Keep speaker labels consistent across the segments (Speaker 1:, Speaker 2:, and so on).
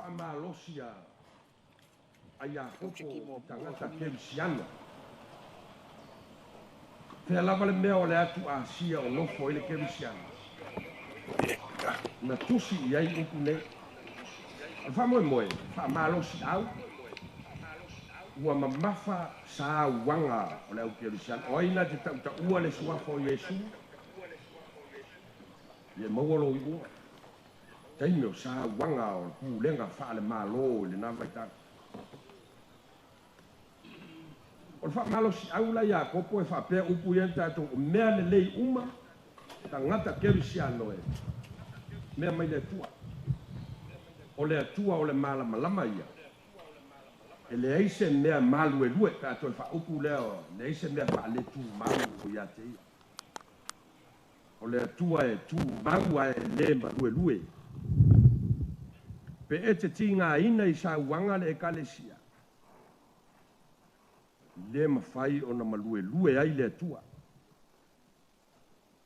Speaker 1: whaamalosia ai a koko tangata kerisiano. Pea lava le mea o le atu asia o nofo i le kerisiano. Na tusi i ai upu nei. Wha moe, whaamalosi au. Ua mamafa sa wanga o le au kerisiano. O aina te tauta ua le suafo o Yesu. Ie maualo i ua. Taime o sa wanga o pulenga wha le malo le na vaitaka. O le whaamalosi au la ia kopo e whapea upu i tatou o mea le lei uma tangata kerisiano e. Mea mai le tua. O le atua o le malama ia. E le eise mea malu e lue, ka toi wha upu leo, le eise mea wha le tu malu o ia te ia. O le atua e tu malu a e le malu e lue. Pe e te tinga ina i sa uanga le ekalesia. Le mawhai o na malu e lue ai le atua.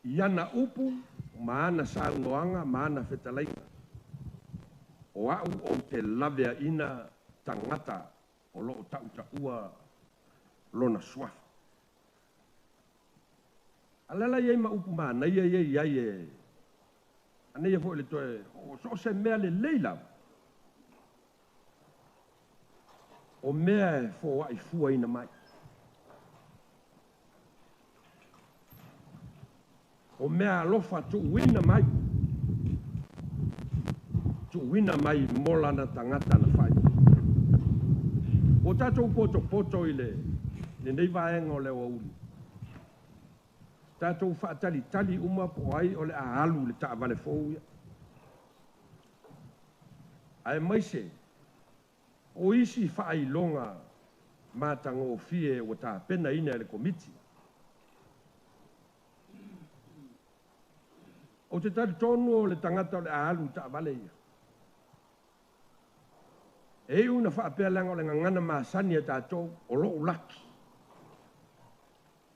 Speaker 1: Iana upu, maana sa ungoanga, maana whetalaika. O au o te lavea ina tangata o loo tauta ua lona swafa. Alala iei ma upu maana, iei e. Anei fo le toe, o so se mea le leila. O mea e fo wai fua ina mai. O mea alofa tu wina mai. Tu wina mai mola na tangata na fai. O tatou poto i le nei vaenga o le o uli. Tatou whaatali uma po ai o le ahalu le taa vale fou ia. Ai maise, o isi whaai longa matanga o fie o taa pena ina le komiti. O te tari tonu o le tangata o le ahalu taa vale ia. E una whaapea langa o le ngangana maasani e tātou o lo ulaki.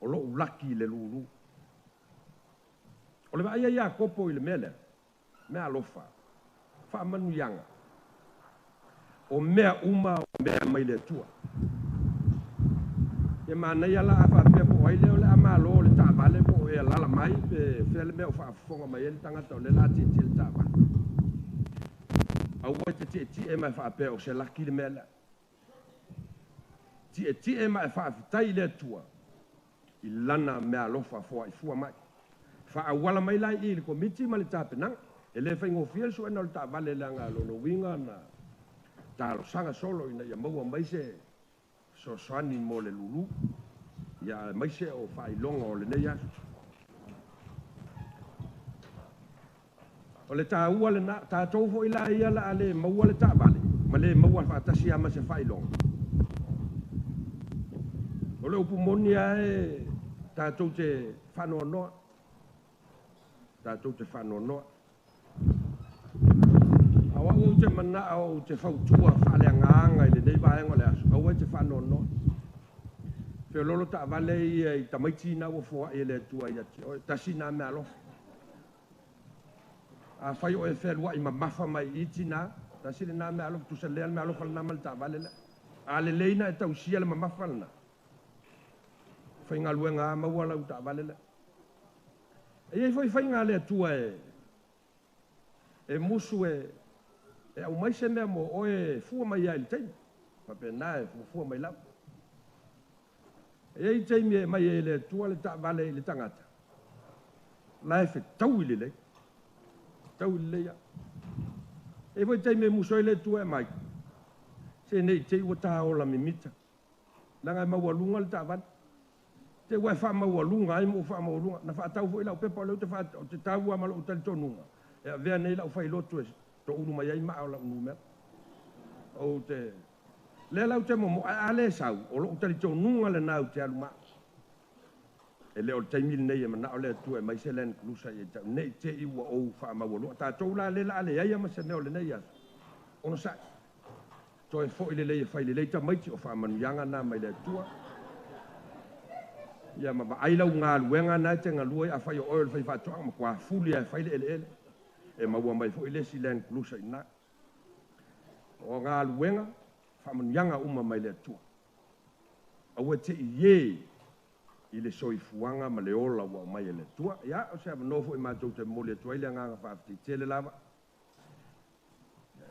Speaker 1: O lo ulaki le lulu. O le vaia ia kopo i le mele. Mea alofa. Whaamanu yanga. O mea uma o mea mai le tua. E manai ala a whaapea po aile o le amalo le tāvale po e lala mai pe whele mea o whaafonga mai e le tangata o le lati e le tāvale. Au wai te e mai whaapea o se laki le mea la. Ti e mai whaafitai le tua. I lana mea lofa fua i fua mai. Whaawala mai lai i le komiti ma le tāpenang. E le whaingo fia so ena o le tāvale langa lono winga na tālo sanga solo ina ia maua mai se so soani mo le lulu. Ia mai se o whailonga o le nei asu. O le tāua le na tātou fo ila ia la ale maua le tāvale. Ma le maua whaatasi ama se whailonga. O le upu moni e tātou te whanoa noa. Tātou te whanoa noa. Awa o te mana o te whautua whale anga i le nei vaenga le asu. Awa te whanoa noa. Peo lolo tāvale i tamaiti na ua fua i le tua i ati. O tasi na mea alofa. A whai o e whelua i mamafa mai iti na. Tasi le na mea alofa. Tusa lea mea alofa na mali tāvale le. A le leina e tausia le mamafa na. Whai ngā luenga maua lau tāvale le. E ei whai ngā lea tua e musu e au mai se mea mo o e fua mai ai le teimi. Pape nā e fua mai lau. E ei teimi e mai e le tua le tāvale i le tangata. La e whi tau i le lei. Tau i le lei a. E whai teimi e musu i le tua e mai. Se nei te ua tā o la mimita. Langa e maua lunga le tāvale. Te wai wha maua lunga, ai mo wha maua lunga. Na wha tau fo i lau pepa o leu te tāua ma lau tali tonunga. E a vea nei lau whai lotu e to unu mai ai maa o lau numera. O te... Le lau te mo a le sau, o lau tali tonunga le nau te alu maa. E leo te mil nei e mana o le tu e mai se len klusa e tau. Nei te iwa o wha maua lunga. Tā tau la le la ale ai ama se neo le nei asu. Ono sai. To e fo i le lei e whai le leita maiti o wha manuyanga na mai le tua. Ia ma ai lau ngā luenga nai te ngā lua a whai o oil whai whatoa ma kua fuli a whai le ele ele. E maua mai fo i le si len klusa i nā. o ngā luenga, whamanuianga uma mai le atua. Aua te ie i le soifuanga ma le ola wa mai le atua. Ia, o se amanofo i mātou te mole atua i le nganga whaafti tele lava.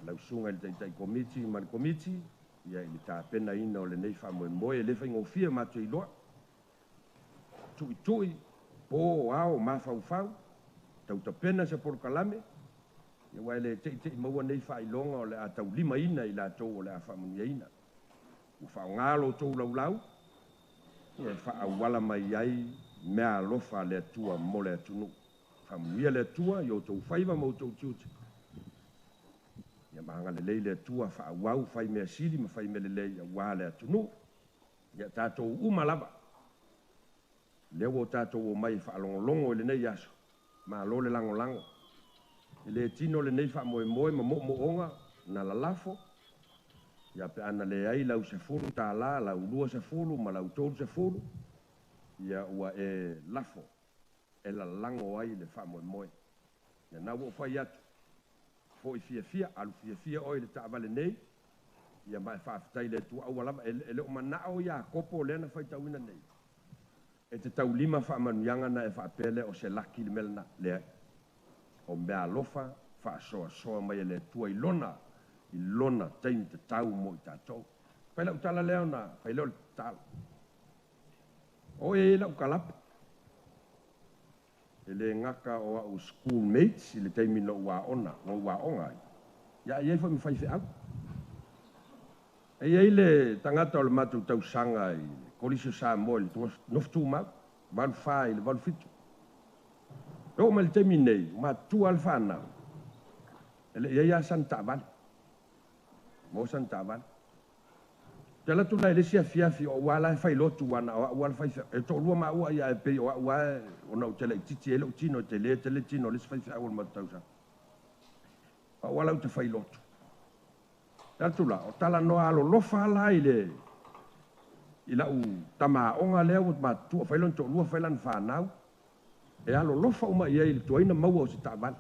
Speaker 1: Lau sunga i tai komiti, ma le komiti, ia i le tāpena ina o le nei whamoe moe, le whaingo fia mātou i loa. Tui, po ao, mawhau, tau tapena se porokalame, ia wai le te maua nei whailonga o le a tau lima ina i la tau o le a whamunia ina. U whao ngalo tau lau, ia whao wala mai ai, mea alofa le atua mo le atunu. Whamunia le atua, i o tau whaiva mo tau tiuti. Ia mahanga le lei le atua, whao wau, whai mea siri, ma whai mea le lei, wā le atunu. Ia tātou umalava. Leo o tātou o mai whaalongolongo i le nei aso. Ma lo le lango. I le tino le nei whamoe ma mo-onga na lalafo. Ia pe ana le ai lau se furu tā la, lau lua se furu, ma lau tōru se furu. Ia ua e lafo. E la lango ai le whamoe. Ia nau o whai atu. Fo i fia, alu fia oi le tāwale nei. Ia mai whaafitai le tua awalama. E le o manao ia kopo lena whai tauina nei. E te tau lima whaamanuianga na e whaapele o se laki le melena lea. O mea alofa, whaasoa mai le tua i lona teimi te tau mo i tātou. Pai lau tala leo na, pai leo le tala. O e lau kalapa. E le ngaka o au schoolmates i le teimi no ua onga. Ia iei wha mi whaife au. E iei le tangata o le matu tau sanga i Kolisio Samoa, le noftu mau, walu whai, le walu fitu. Eo ma le temi nei, ma tu al whanau. Ele ia san ta'avale. Mo san ta'avale. Te la tu lai le sia fiafi o wala e whai lotu wana, o wala whai e to lua ma ua ia e pei o ua e o nau te le titi e lo tino, te le tino, le se whai whai ma tausa. O wala u te whai lotu. Te la tu la, o tala noa alo lofa ala i le i lau tamaonga lea o matua whailon to lua whailan whanau e alo lofa uma i le tuaina maua o si ta'avale.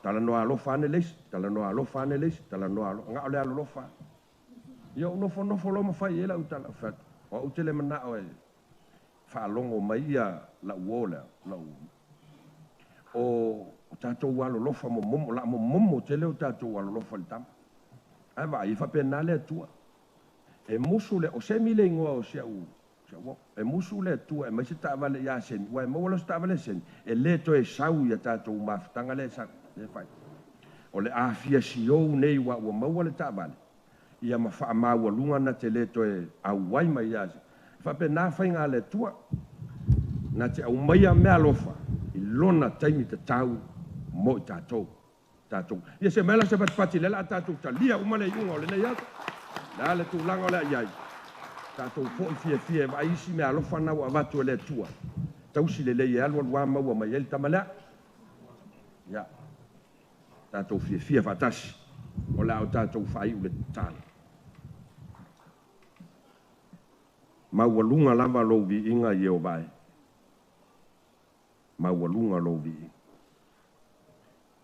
Speaker 1: Tala noa alofa ane leisi, tala noa alofa ane leisi, tala noa alofa, ngā ole alo lofa. Ia nofo loma whai e lau tala whatu. O utele mana o e whaalongo mai ia lau o lea, lau. O tātou alo lofa mo momo tele o tātou alo lofa li tama. Ai wa i whapena lea tua. E musu le o se mile ingoa o sia u. E musu le tua e mai se ta'avale ia sen. Wa e mawala se ta'avale sen. E le to e sau ia tātou mawhitanga le sa. Le fai. O le afia si ou nei wa ua maua le ta'avale. Ia ma wha maua lunga na te le to e au wai mai ia se. Whape nā whai ngā le tua. Na te au maia mea lofa. I lona taimi te tau mo i tātou. Ia se mela se pati lela a tātou talia umale i unga o le nei atu. La le tūlanga o le iai. Tātou fōi fia wa isi mea alofa nau a watu e le tua. Tausi le lei e alua lua maua mai eli tamalea. Ia. Tātou fia fatasi. O la o tātou whai ule tāna. Maua lunga lava louvi inga i eo vai. Maua lunga louvi inga.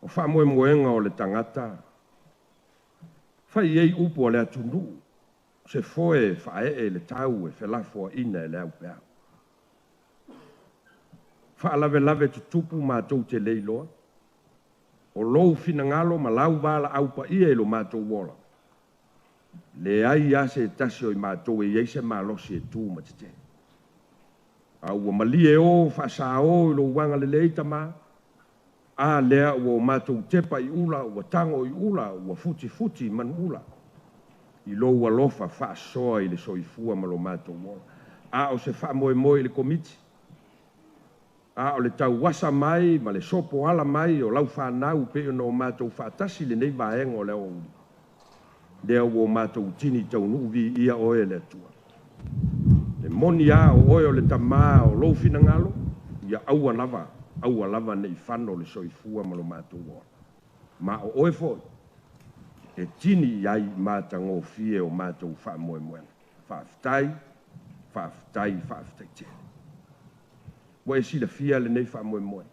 Speaker 1: O wha moenga o le tangata. Whai ei upo o le atunu. Se foe whae e le tau e whelafo ina e le au pēr. Wha lave tutupu mātou te leiloa. O lou fina ngalo ma lau wala au pa ia e lo mātou wola. Le ai ase tasio i mātou e eise mālosi e tū ma te. Au o mali e o whasa o i lo wanga le leita mā. A lea ua mātou tepa i ula, ua tango i ula, ua futi man ula. I lo ua lofa whaasoa i le soifua ma lo mātou wola. A o se wha moe le komiti. A o le tau wasa mai, ma le sopo ala mai, o lau whanau pe o no mātou whaatasi le nei vaenga o leo uli. Lea ua mātou tini tau nuvi ia oe le tua. Le moni a o oe o le tamā o lo fina ngalo, ia aua lava nei whano le soifua ma lo mātou wola. Ma o oe foi, e tini iai mātango fie o mātou wha moe moena. Whaafitai te. Wa e sila fia le nei wha moe moe.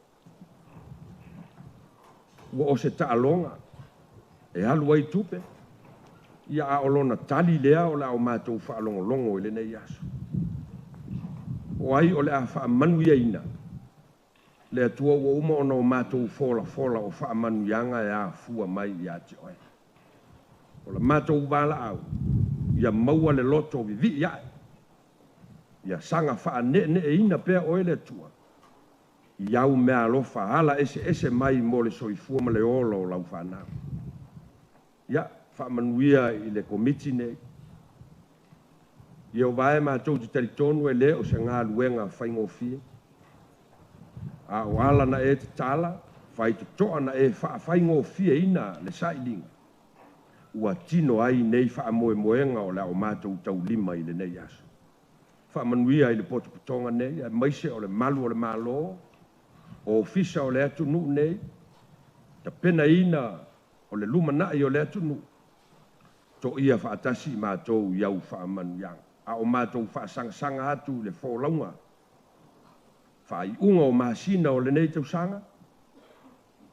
Speaker 1: Wa o se taalonga, e alu ai tupe ia a olona tali lea o le au mātou whaalongolongo i le nei aso. O ai o le a whaamanu iaina, le atua ua uma ona o mātou fola o whaamanu ianga e a fua mai i ati oe. O le mātou wala au, ia maua le loto vivi iae, ia sanga whaane ne e ina pea oe le atua. Iau mea alofa hala ese mai mo le soifua ma le olo o lau whanau. Ia, whaamanuia i le komiti nei. Ia o vae mātou te taritonu e le o se ngā luenga whaingofie. A o ala na e te tala, whai te toa na e whaingofie ina le sailinga. Ua tino ai nei whaamoemoenga o le o mātou tau lima i le nei aso. Whaamanuia i le potopotonga nei, a maise o le malu o le malo, o ofisa o le atunu nei, ta pena ina o le lumanai o le atunu. To ia whaatasi mātou iau whaamanu yang. A o mātou whaasanga atu le wholaunga. Whai unga o māsina o le nei tau sanga.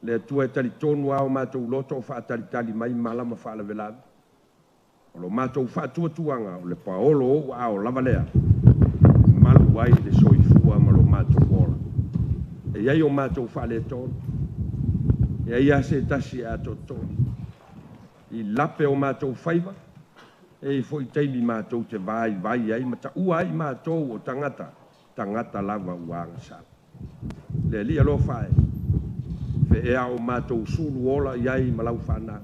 Speaker 1: Le atua e tali tonu a o mātou loto o whaatalitali mai malama whaalavelave. O lo mātou whaatuatuanga o le paolo o a o lavalea. Malu ai le soifua ma lo mātou wola. E iai o mātou whaale tonu. E ia se tasi a totonu. I lape o mātou whaiva. E i foi teimi mātou te vai ai. Ma ta ua ai mātou o tangata. Tangata lava uanga sa. Le lia lo whae. Fe ea o mātou sulu ola iai malau whanau.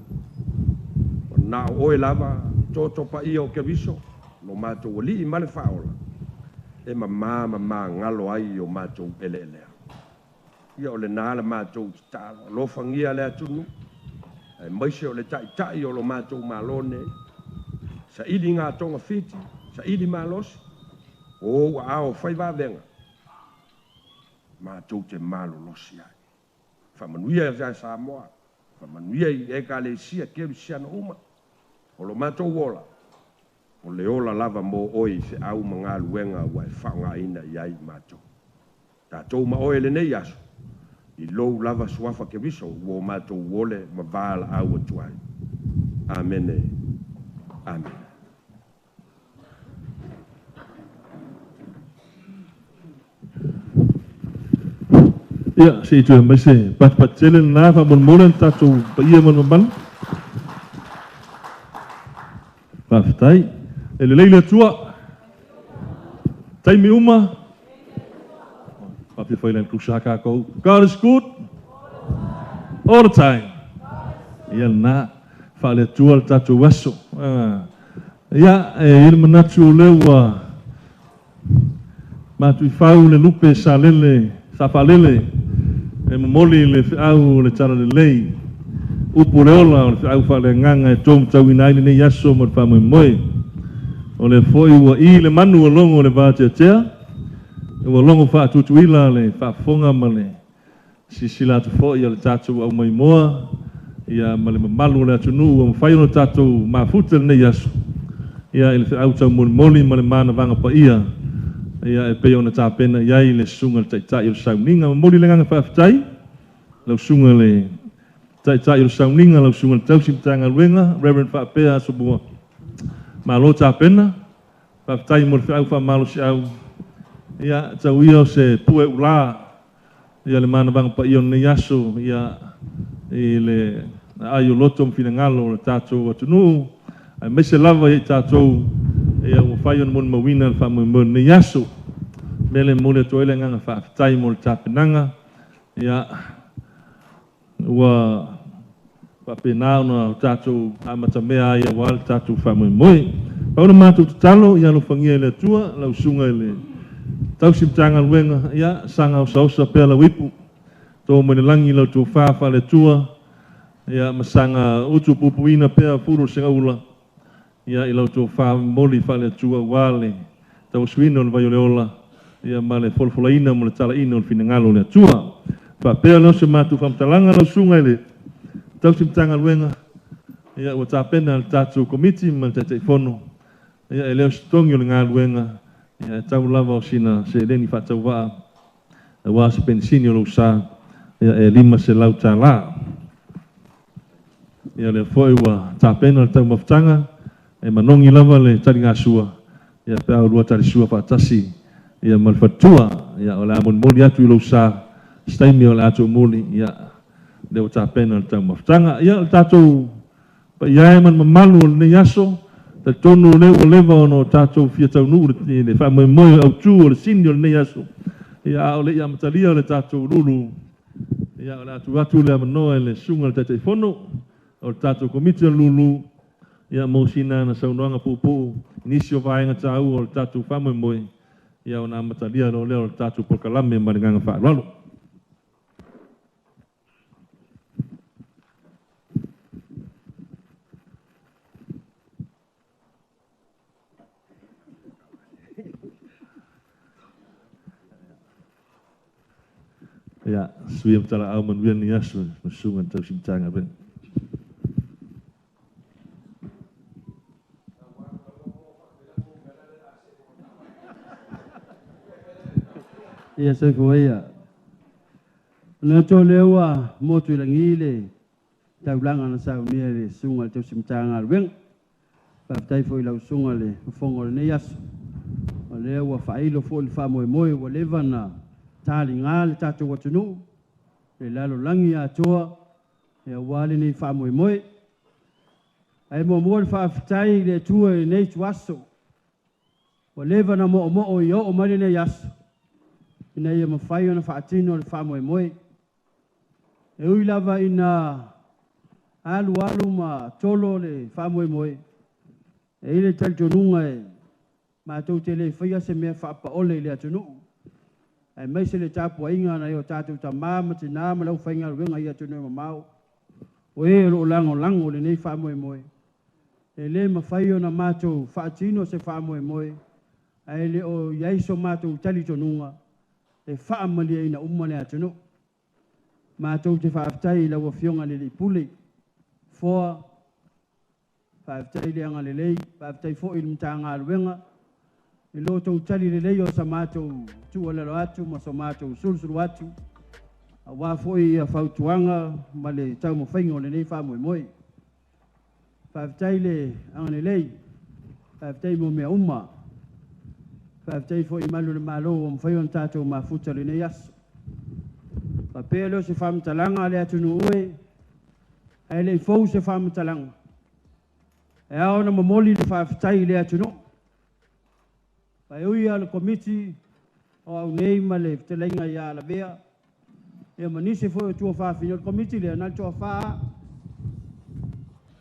Speaker 1: Na oe lava totopa ia o keviso. No mātou o li i male whaola. E ma ngalo ai o mātou elelea. Ia o le nāla mātou tala. Lo whangia le atunu. E maise o le tai o lo mātou malone. Sa ili ngā tonga fiti. Sa ili malosi. O ao whaiva venga. Mātou te malo losi ai. Whamanuia e Samoa. Whamanuia i e ka le sia keru siana uma. O lo mātou wola. O le ola lava mo oi se au mga luenga wa e whaunga ina iai mātou. Tātou ma oe le nei aso. I lou lava suafa ke viso wo mātou wole ma vala au atuai. Amene. Amen.
Speaker 2: Ia, se itu mai se pat tele na fa mon molen tatu pa ia mon ban. Pa ftai, ele leila tua. Tai mi uma. Pa te foi lá pro chaka ko. God is good. All the time. Ia na fa le tua tatu waso. Ia, ele manatu lewa. Ma tu fau le lupe salele, safalele. E moli le au le tara le lei. Upu le ola le au fa le nganga e tom tau ina ile ne yaso mo fa mo moi. O le foi ua I le manu o longo le vate tea. E ua longo fa tutuila le fa fonga ma le sisila tu foi le tatu au mai moa. Ia ma le malu le atunu o fai no tatu ma futel ne yaso. Ia ile au tau moli ma le mana vanga pa ia. Ia e pe ona tapena iai le sunga tai o sauninga moli le nganga faaftai le sunga le tai o sauninga le sunga tau simtanga luenga reverend fa pea so bua malo tapena faaftai mo fa fa malo si au ia tau ia se pue ula ia le mana bang pa ion ne yaso ia ile ai o loto finangalo le tato atunu ai mese lava i tato ia o fai on mon mawina fa mo ne yaso mele mole toile nganga fa tai mo tapenanga ia wa pa pena no tatu amata mea ia wal tatu fa mo moi pa ona matu talo ia lo fangia le tua la usunga le tau simtanga luenga ia sanga sausa pela wipu to mo le langi lo tu fa le tua ia masanga utu pupuina pea furu singa ula ia ilo tu fa moli fa le tua wale tau swino le vaioleola ia male folfolaina mo le tala ina o finangalo le tua fa pea lo se matu fam talanga lo sunga le tau simtanga luenga ia o tapena le tatu komiti ma te fono ia e leo stongi o le ngā luenga ia tau lava o sina se leni fa tau waa e waa se pensini o lo sa ia e lima se lau tala ia le foi wa tapena le tau mafutanga e manongi lava le taringa sua ia pe au lua tari sua patasi ia malfatua ia o le amon moli atu i lo sa staimi o le atu moli ia le o tapena le tau mafutanga ia le tatou pa ia e man mamalu o le nei aso ta tonu le o leva ono tatou fia tau nuu le wha moe moe au tū o le sini o le nei aso ia o le ia matalia o le tatou lulu ia o le atu le amanoa e le sunga le taitei fono o le tatou komiti o lulu ia mo sina na saunoanga pupu nisi o vaenga tau o le tatou wha moe moe ia o na matalia lo leo le tatou pokalame marenganga wha lalo. Ya, suya tala au manuan ni asu, musungan tau simtanga ben.
Speaker 3: Ia se ko ia. Na to lewa motu langile tau langa na sa unia le sunga tau simtanga ben. Pa tai foi la sunga le fongo le nias. O lewa failo fo le famo moe o levana tali ngal tatu watunu. Le lalo langi a toa e wale ni famo moe. Ai mo mo fa tai le tua nei tuaso. O levana mo o yo o mali ne yaso. Ina ia mawhai ona whaatino le whamoe moe. E ui lava ina alu ma tolo le whamoe moe. E ile tali tonunga e mātou te le whaia se mea whaapa ole le atonu. E meise le tāpua inga na eo tātou ta māma te nāma lau whainga ruenga i atonu e mamau. O e ro lango le nei whamoe moe. E le mawhai ona mātou whaatino se whamoe moe. E le o iaiso mātou tali tonunga. E whaamalia ina umane atunu. Mātou te whaaftai la wafionga le li pule. Foa, whaaftai le anga le lei, whaaftai fo il mtanga aluenga. E loto tali le lei o sa mātou tualalo atu, ma sa mātou sulsulu atu. A wafoi a whautuanga, ma le tau mawhainga o le nei wha moe moe. Whaaftai le anga le lei, whaaftai mo mea umma. Whaaftai fo i malu le malo o mwhaion tātou mafuta le nei aso. Pa pēa leo se whamtalanga le atunu ue, e le fau se whamtalanga. E ao na mamoli le whaaftai le atunu. Pa ui a le komiti o au nei ma le telenga i a la bea. E manise fo e tua whaafino le komiti le anal toa whaa.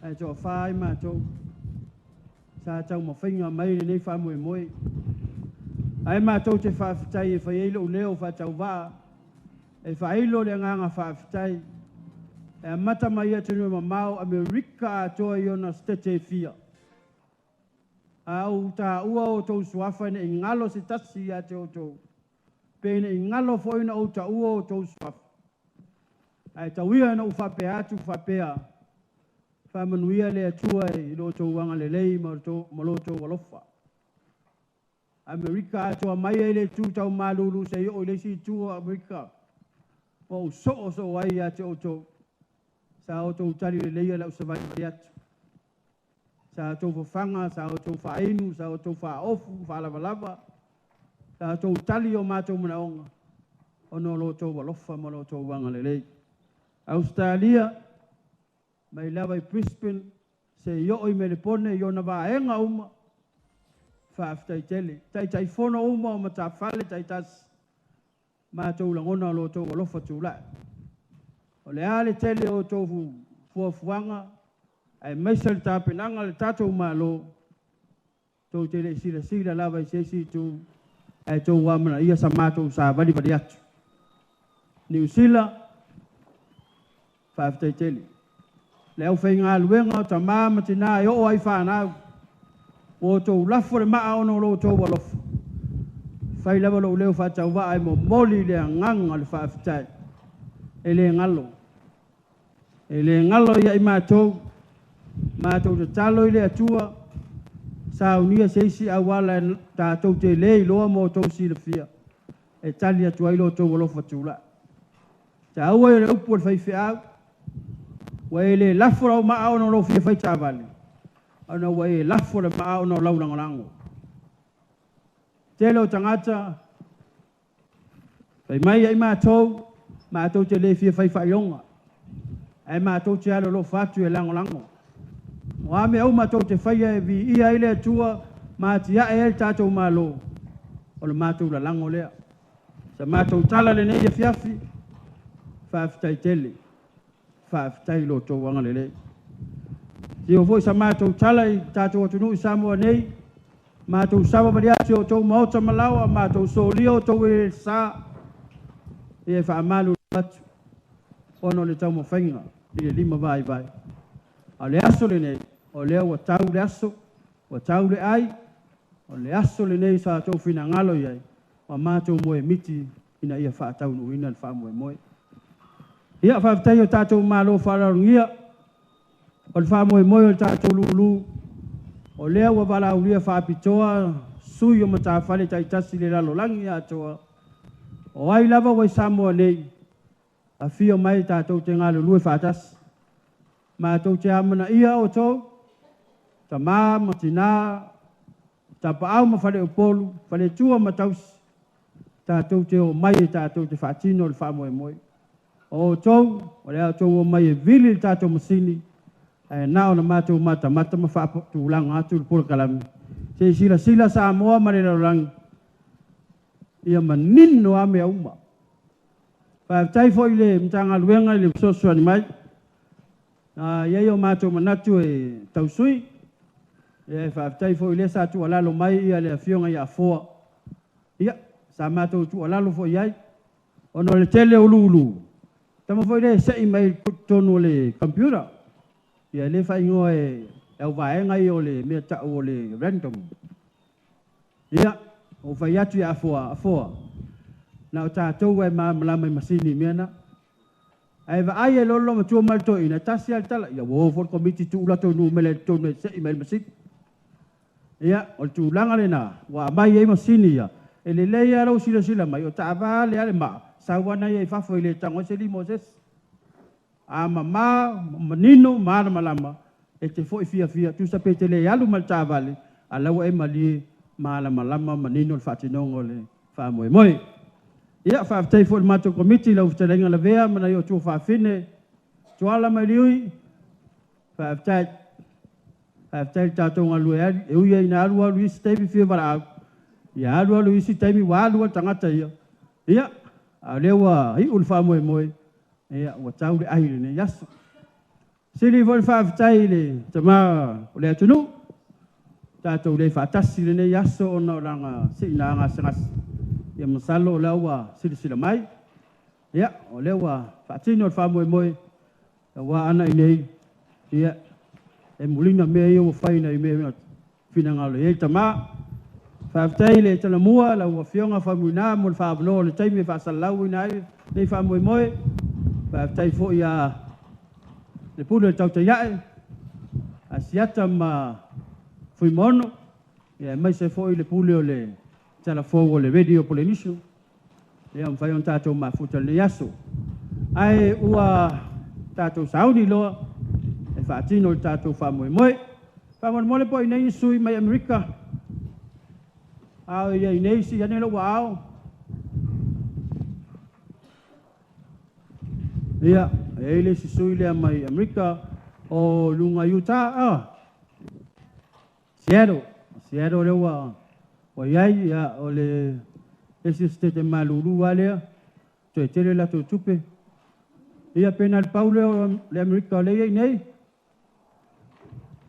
Speaker 3: E toa whaa i mātou. Sa tau mawhainga mai le nei whamoe moe. Ai mātou te whaafitai e whaeilo leo whaatau waa. E whaeilo le nganga whaafitai. E mata mai atunu e mamau Amerika atoa i ona stete fia. Au ta ua o tau suafa ne i ngalo se tasi a te o tau. Pene i ngalo foina o ta ua o tau suafa. Ai ta uia na uwhapea atu whapea. Whamanuia le atua i lo tau wanga le lei ma lo tau walofa. Amerika atoa mai ele tu tau malulu se yo le si tu Amerika. O so wai ate o to. Sa o to tali le leia la usavai atu. Sa to fanga, sa o to fainu, sa o to fa ofu, fa lava. Sa to tali o mato manaonga. Ono lo to walofa ma lo to wanga le lei. Australia mai lava i Brisbane se yo i melepone yo na vaenga uma. Whaaftai tele. Tai fono uma o mata whale tai tas. Mātou langona lo tau alofa tūlai. O le ale tele o tau fuafuanga. Ai maisa le tāpenanga le tātou mālo. Tau tele sila lava i sesi tu. Ai tau wamana ia sa mātou sa vali atu. New Zealand. Whaaftai tele. Le au whainga aluenga o ta māma tina e o ai whanau. O tau lafo le maa ono lo tau walofa. Whai lawa lo leo whatau wa ai mo moli le nganga le whaafitai. E le ngalo. E le ngalo ia i mātou. Mātou te talo i le atua. Sa unia seisi awala tātou te lei loa mo tau si le fia. E tali atua i lo tau walofa tūla. Ta aua i le upu le whaiwhi au. Wai le lafo rau maa ono lo fia fai tāwale. Ana wai lafo le maa ono lau langolango. Telo tangata, pai mai ai mātou te le fia fai fai onga. Ai mātou te alo lo fatu e langolango. O ame au mātou te fai e vi ia ile atua, mātia e el tātou mālo. O le mātou la lango lea. Sa mātou tala le nei e fiafi, whaafitai tele, whaafitai lo tō wanga le lei. Si o voi sa mātou tala i tātou atunu i Samoa nei, mātou sawa mari ati o tō Maota malawa, mātou so lio tō e sā, e whaamalu atu, ono le tau mawhainga, i le lima vai vai. A le aso le nei, o lea wa tau le aso, wa tau le ai, o le aso le nei sa tō whina ngalo iai, wa mātou moe miti ina ia whaatau nuina le wha moe. Ia whaafitai o tātou mālo whaararungia, o le wha moe o tātou Lulu, o lea wa wala ulia whaapitoa, sui o matawhale taitasi le lalo langi atoa, o ai lava wai Samoa nei, a fio mai tātou te ngalo lue whaatasi, mātou te amana ia o tō, ta mā, matina, ta paau ma whale o polu, whale tua matausi, tātou te o mai e tātou te whaatino le wha moe. O tō, o lea tō o mai e vili tātou masini, e nao na mātou mata ma whaapotu langa atu le pula kalami. Se sila Samoa ma le laurangi, ia manino ame auma. Whaafitai fo i le mtanga luenga i le soso ani mai, iei o mātou manatu e tausui, e whaafitai fo i le sa tu alalo mai ia le afionga i a foa. Ia, sa mātou tu alalo fo iai, ono le tele o Lulu. Tama fo i le sei mai tonu le computer, ia le whaingoa e au vaenga i o le mea tau o le random. Ia, o whai atu i a foa. Na o tātou e malama i masini meana. Ai va ai e lolo ma tua malto ina tasi al tala. Ia wo for komiti tu ulato nu mele tonu e se i masini. Ia, o tu langa le na, wa mai e masini ia. E le lei aro sila mai, o tawa le ale ma. Sawana ia i fafo i le tango se li Moses. A mama, manino, mara malama. E te fo i fia, tu sa pete le alu mal tavale. A lawa e mali, mara malama, manino le fatinongo le fa moe. Ia whaafitai fo le mātou komiti lau whatarenga la vea, mana i o tū whaafine, tuala mai liui, whaafitai tātou ngā lue ari, e uia ina arua isi teimi whia wara au. Ia arua isi teimi wa arua tangata ia. Ia, a lewa hi ul wha moe, ia ua tau le ahire ne yaso. Sili fo le whaafitai le tama o le atunu, tātou le whaatasi le ne yaso o na oranga si ina ngā sangasi. Ia masalo o lewa sila mai. Ia, o lewa whaatino o wha moe, wa ana i nei. Ia, e mulina mea i o whaina i mea whina ngalo. Ia tama, whaafitai le tana mua, la ua whionga whamuina, mo le whaabano, le taimi e whaasalau i nai, nei wha moe. Whaafitai fo ia le pule tau te iae, a siata ma fui mono, ia mai se fo i le pule o le tala fōu o le radio Polynesian, ia mwhai on tātou mafuta le yaso. Ai ua tātou sauni loa, e whaatino le tātou whamoe. Whamoe po i nei sui mai Amerika, au ia i nei si ane lo wa au. Ia, e le si sui lea mai Amerika, o lunga Utah, Seattle lewa, o iai ia o le esi stete malulu alea, to e tere la to tupe. Ia pena le pau le Amerika le iai nei.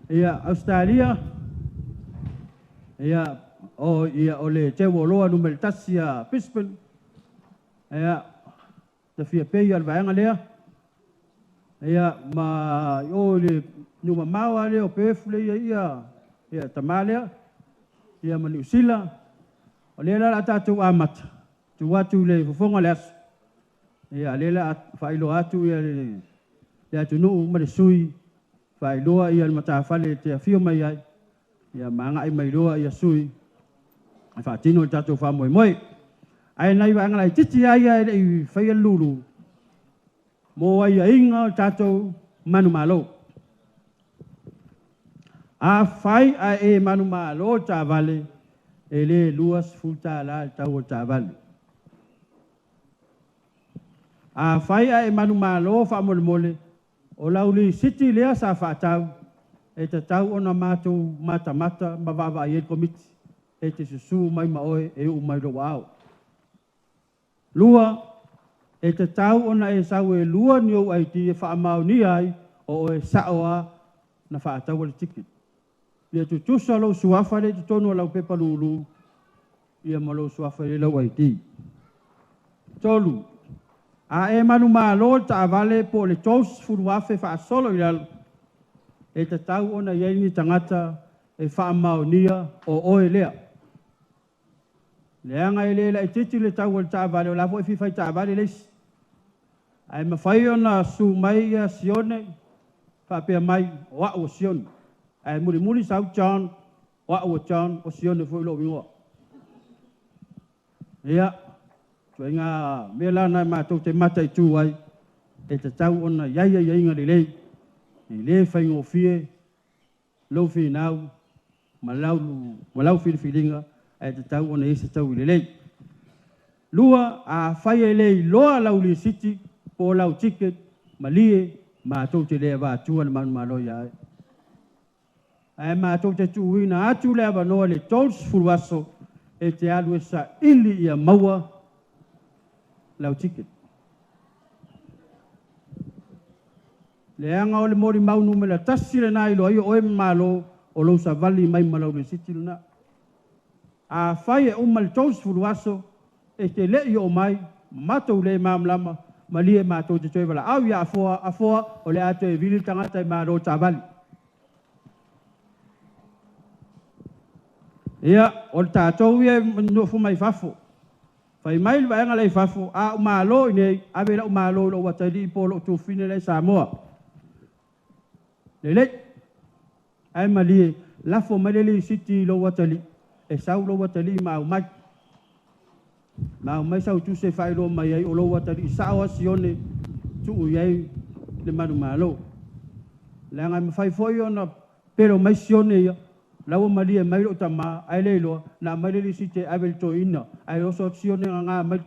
Speaker 3: Ia Australia. Ia o le te woloa numel tasi a Brisbane. Ia te fia pei al vaenga lea. Ia ma o le numa maua lea o pefu le ia tamalea. Ia ma New Zealand, o le la tātou amata, tu watu le fufonga le asu. Ia le la whailo atu ia le atu nuu ma le sui, whailoa ia le matawhale te awhio mai ai, ia maanga i mai loa ia sui, a whaatino le tātou whamoe. Ai nai wa angalai titi ai ai i whaia Lulu. Mo ai a inga tātou manu malo. A fai a e manu malo ta vale ele luas futa la tau ta vale. A fai a e manu malo fa mole mole o lauli siti lea sa fa tau e te tau ona mātou mata mata mawava i e komiti e te susu mai maoe e u mai roa au. Lua e te tau ona e sau e lua ni au ai ti e wha amau ni ai o e saoa na wha atau le tiki. Ia tu tusa lau suafa le tu tonu lau pepa lulu ia ma lau suafa le lau ai ti. Tolu, a e manu maa lo ta avale po le tos furuafe wha solo i lalu e te tau ona ieni tangata e wha amau nia o oe lea. Leanga e leila e titi le tau o le taavale o lafo e fifai taavale leisi. Ai mawhai ona su mai ia sione, whapea mai o a o sione. Ai muri muri sau John, o a o John o sione fo ilo wingoa. Ia, tue ngā mea nai mātou te mata i tū ai, e te tau ona iaia iainga le lei, i le whaingo fie, lau fi nau, malau whiriwhiringa, e te tau ona ese tau i le lei. Lua a whai e lei loa lau li siti, po lau tiket, ma lie, mātou te lea wā tua le manu malo ia e. E mātou te tuuina atu lea wanoa le tons furuaso, e te alu e sa ili ia maua lau tiket. Leanga o le mori maunu me la tasi le nai lo ai o e malo o lo sa vali mai malau le siti luna. A whai e umal tons furuaso e te lei o mai, matou le mamlama, ma lie mātou te toi wala. Au ia afoa o le ato e vili tangata i māro tā vali. Ia, o le tātou ia nuofu mai fafo. Whai mai lua enga lei fafo, a umalo i nei, ave la umalo lo watali i polo tu fine lei Samoa. Lele, ai malie, lafo malele siti lo watali, e sau lo watali ma umai. Ma umai sau tu se whai lo mai ai o lo watali, sao asione tu uyai le manu malo. Langa me whai foi ona, pero mai sione ia, lau malie mai lo tama, ai leilo, na malele siti avel to ina, ai oso sione nga mai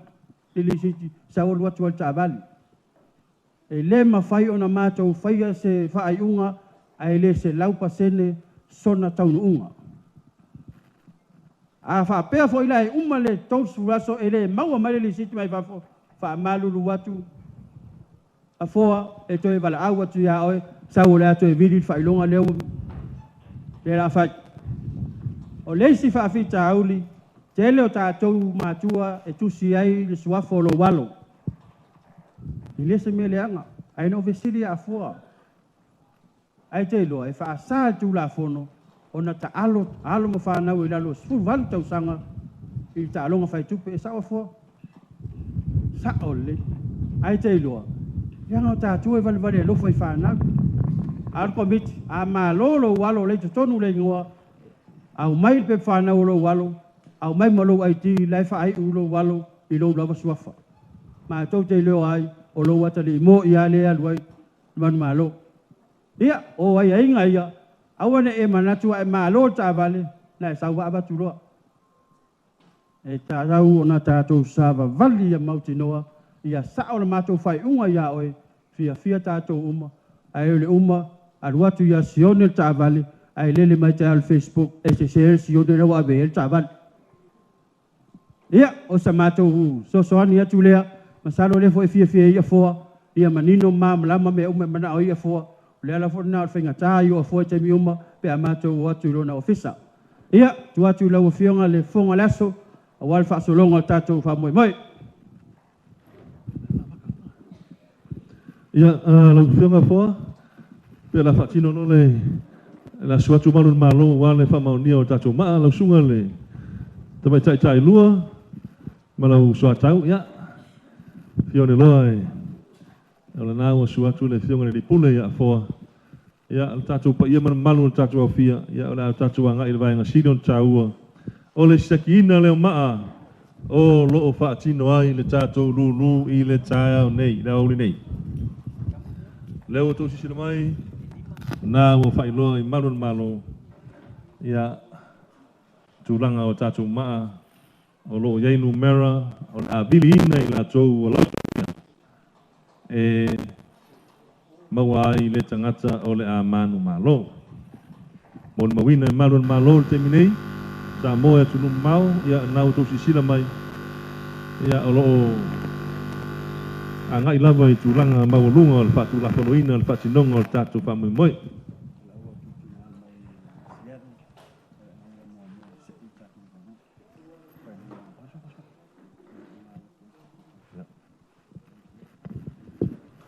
Speaker 3: lele siti, sao lo watu al tabali. E le ma whai ona mātou whaia se whaai unga, ai le se laupa sene sona taunu unga. A whapea fo ila e umale tons furaso e le maua marele siti mai whafo, wha malulu watu, a foa e toi wala au watu ia oe, sau le ato e virit whailonga leo, le la whai. O leisi whaafita auli, te ele o tātou mātua e tusi ai le suafo lo walo. I lese me leanga, ai no vesiri a foa. Ai te loa, e whaasā tu la fono, ona ta alo mo whanau i lalo, sfuru walu tau sanga, i ta alonga whai tupe, e sawa foa. Sa ole, ai te loa, leanga o tātua e wale e lofo i whanau. Al komiti, a mā lolo walo le tonu le ngoa, au mai pe whanau lo walo, au mai malo ai ti, lai whaai ulo walo, i lo lava suafa. Mā tau te leo ai, o lo watali mo ia le aluai, manu malo. Ia, o ai ainga ia, awane e manatua e malo ta vale, na e sauwa abatu loa. E ta rau o na tātou sāwa vali ia mauti noa, ia sao na mātou whai unga ia oe, fia tātou uma, ai ole uma, aruatu ia sione ta vale, ai lele mai te al Facebook, e se share sione rawa abe el ta vale. Ia, o sa mātou sosoani atu lea, masalo lefo e fia ia foa, ia manino mamlama me ume mana o ia foa, le ala fo na whainga tā i o foa te mi uma, pe a mātou o atu rona ofisa. Ia, tu atu lau fionga le fonga laso, a wal whaasolonga o tātou wha moe moe.
Speaker 2: Ia, lau fionga foa, pe la whaatino no le, la suatu manu malo, wale wha maunia o tātou maa, lau sunga le, tamai tai lua, ma lau suatau, ia, fione loa e, ala nā ua suatu le fionga le ripule ia foa. Ia, al tātou pa ia mana malu al tātou au fia. Ia, ala al tātou anga i le vaenga siri on tā ua. O le sakiina leo maa. O loo whaatino ai le tātou lulu i le tāia o nei, le auli nei. leo tu sisi mai na wo failo i malun malo ya tulanga o tatu maa o lo yai numera o a bili ina i la tou o la maua i le tangata o le a manu malo mon mawina i malun malo te minei Samoa tunu mau ya nau tu sisi mai ya o lo anga ilava i tulanga maulunga o le fatu la foloina o le fatinonga o le tatu whamoimoi.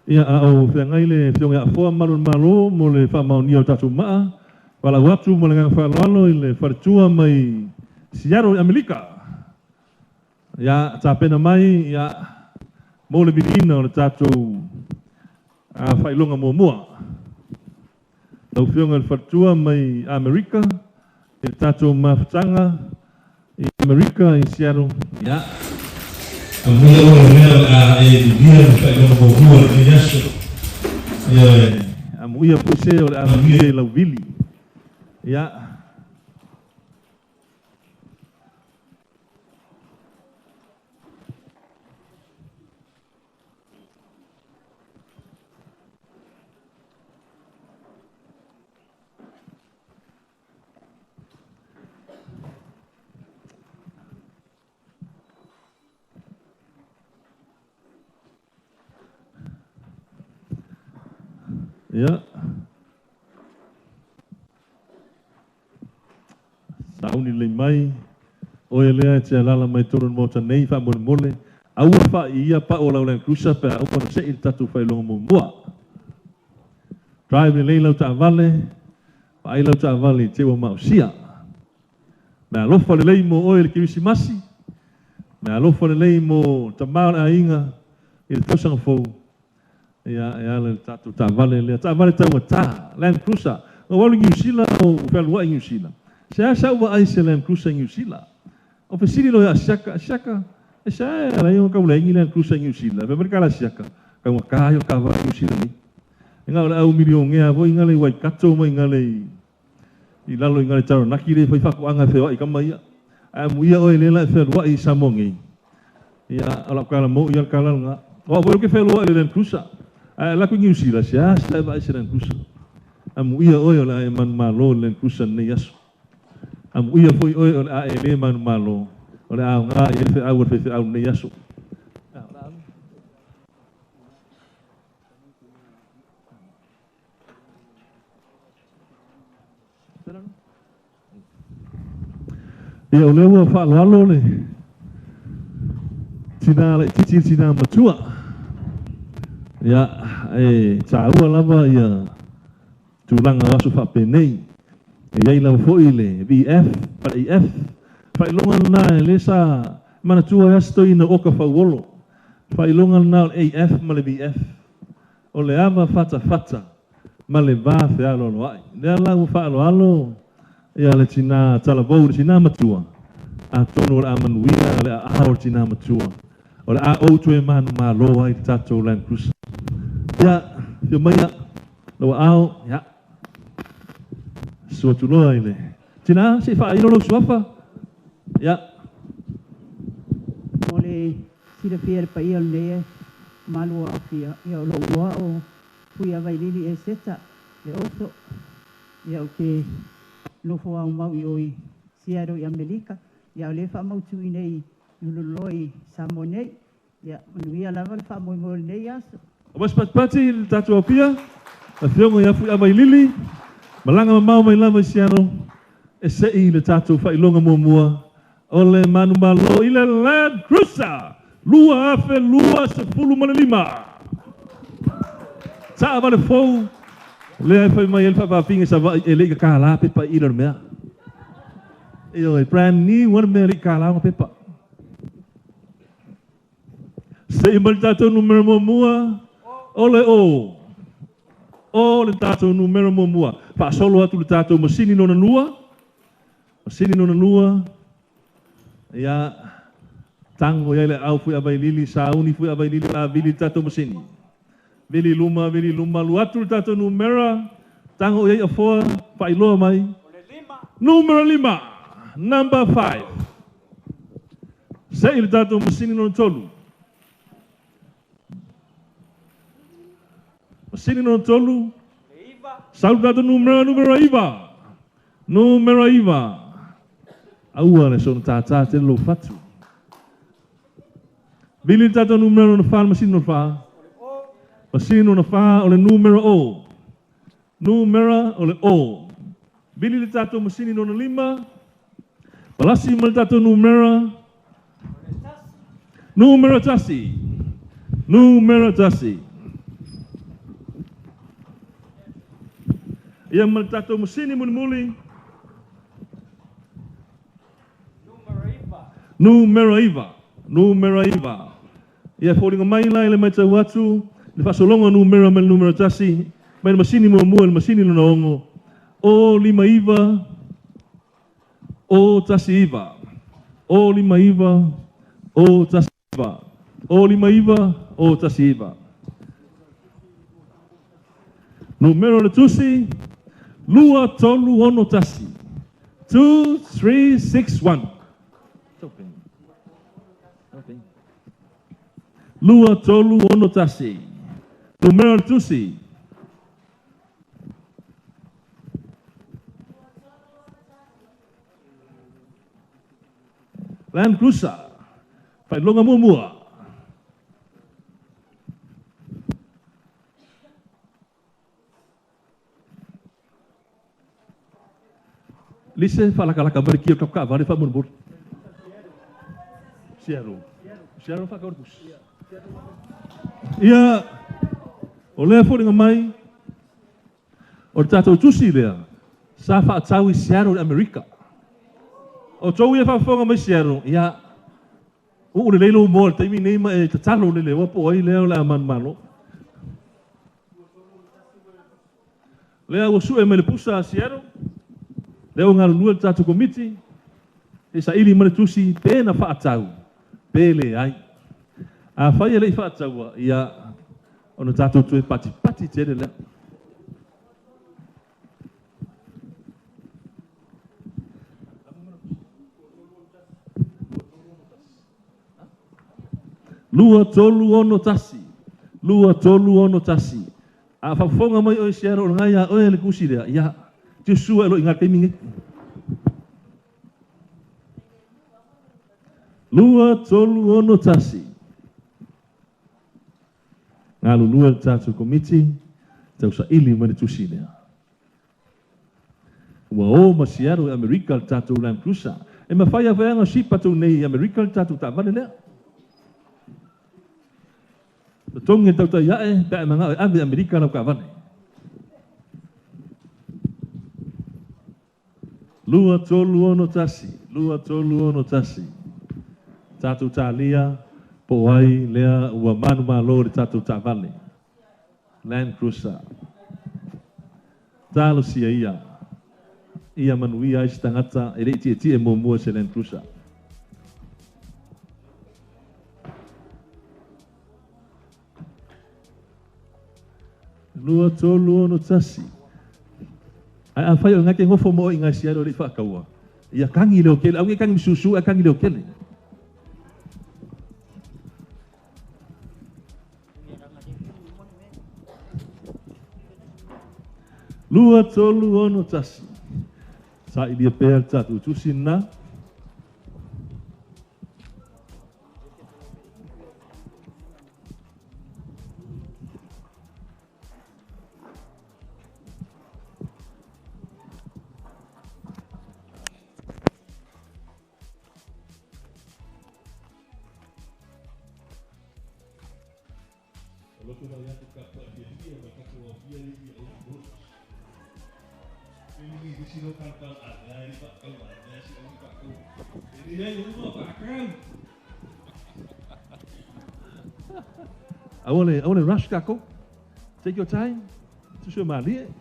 Speaker 2: Ia au whiangai le whionga a fua marun malo mo le whamaoni o tatu maa wala watu mo le ngang whalalo i le wharitua mai Siaro i Amerika. Ia tāpena mai ia mo le bidina o le tātou a whailonga mua. Tau whionga le whartua mai Amerika, i le tātou mawhatanga i Amerika i Seattle. Ia. A mea o le mea a e bidina le whailonga mua le yaso. Ia a muia puse o le a muia i lau vili. Ia. Ya. Sauni le mai o lea te alala mai toron mota nei fa mon mole au fa ia pa o la cruisa pe au pa se il tatu fa longo mo mua. Drive le lau ta vale pa lau ta vale te o mausia. Na lo fa le mo o le kirisimasi. Na lo fa le mo ta mal ainga il tosang fo. Ya le tatu ta vale ta ta Land Cruiser o wali New Zealand o felwa New Zealand sa wa ai se Land Cruiser New Zealand o fesiri lo ya shaka sa la yo ka ule Land Cruiser New Zealand pe mereka la shaka ka wa ka yo ka wa New Zealand nga o au milion ngea vo ingale wai kato mo ingale i lalo ingale taro nakire fa fa ko anga fe wa i kamai a muia o le la felwa i samongi ya ala kala mo ya kala nga o bo ke felwa i Land Cruiser la ku New Zealand sia sa ba Land Cruiser amu ia oi la man malo Land Cruiser ne yaso amu ia foi oi la ele man malo ola nga ia fe au ne yaso ia ole wa fa lo le tina matua ya taua lava ia tulanga aso whapenei ia ila foi le VF pa EF whailonga na le sa manatua yasto ina oka whauolo whailonga na AF ma le VF o le ama fata ma le vā whialo alo ai lea lau whaalo ia le tina talavou le tina matua a tono le amanuia le a ao le tina matua o le a outu e manu malo ai tatou Land Cruiser. Ya, yo maya lo ao ya. So tu lo ile. Tina si fa ilo lo suafa. Ya.
Speaker 4: Ole si le fiel pa ia le malu afia ya lo wa o fui a Vaitele e seta le oso ya ke lo fo au mau i Siaro i Amerika ya le fa mau tu nei Lulu loi Samoa ya nuia lava fa mo nei aso.
Speaker 2: Mas pati tatu opia, a fiongo ya fui a Vaitele, malanga mau mai lava Siaro, e sei le tatu fa ilonga mua, ole manu malo ile Land Cruiser, lua afe lua se fulu mana lima. Sa vale fou, le fa mai el fa pinga sa ele ka kala pe pa ilo mea. Io e brand new one me li kala pe pa. Sei mal tatu numero mua. Ole o le tatou numero mua fa solo atu le tatou masini nona lua ia tango ia le au fui a Vaitele sauni fui a Vaitele la vili tatou masini Vili luma, luatu tato numera, tango yei afoa, pailoa mai. Numero 5, number 5. Saili tato masini non tolu. Masini non tolu. Saili tato numero 5. Numero 5. Aua ne son tata te lo fatu. Vili tato numero no fa masini no fa. Masino na fa o le numero o. Numero o le o. Bili le tato masini no na 5. Palasi mo le tato numero. Numero tasi. Numero tasi. Ia mo le tato masini muli. Numero iva. Numero iva. Ia fōringa mai lai le mai tau watu. Le fasolonga numero tasi, mai le masini le masini no ongo. O 5 iva, o tasi iva. O 5 iva, o tasi iva. O 5 iva, o tasi iva. Numero le tusi, lua tolu ono tasi. 2, 3, 6, 1. Lua tolu ono tasi. Numero tusi. Land Cruiser. Fai longa mua. Lise falaka bariki o kapka vale fa munbur. Siaro fa korpus. Ia o lea fōringa mai, o tātou tusi lea, sa whaatau i Seattle, Amerika. O tau ia whawhonga mai Seattle, ia, o le leilo mo, le taimi neima e tatalo le lewa po ai lea o lea manmano. Lea o su e mai le pusa a Seattle, lea o ngā lunua le tātou komiti, e sa ili mai le tusi, pēna whaatau, pēle ai. A whaia lei whaatau, ia, ono tātou tue pati tere lea. Lua tolu ono tasi. Lua tolu ono tasi. A whawhonga mai oi siara o ngai a oi le kusi lea. Ia, tiu sua elo inga keimingi. Lua tolu ono tasi. Ngā lulua le tātou komiti, tau sa ili mai le tusi lea. Ua o masiaro e Amerika le tātou Land Cruiser. E mawhai a whaanga si patou nei Amerika le tātou tā vane lea. Le tongi tau ta iae, pia e manga ave Amerika nau ka vane. Lua tolu ono tasi, lua tolu ono tasi. Tātou tā lia, po ai lea ua manu malo le tātou tā vale. Land Cruiser. Tālo sia ia. Ia manuia i stangata e rei tie mo mua se Land Cruiser. Lua tolu ono tasi. Ai a whai o ngake ngofo mo i ngai siaro rei whakaua. Ia kangi leo kele, au nge kangi misusu a kangi leo kele. Lua tolu ono tasi. Sa ilia pēr tātou tusina. I want to rush kako. Take your time. To show my lead.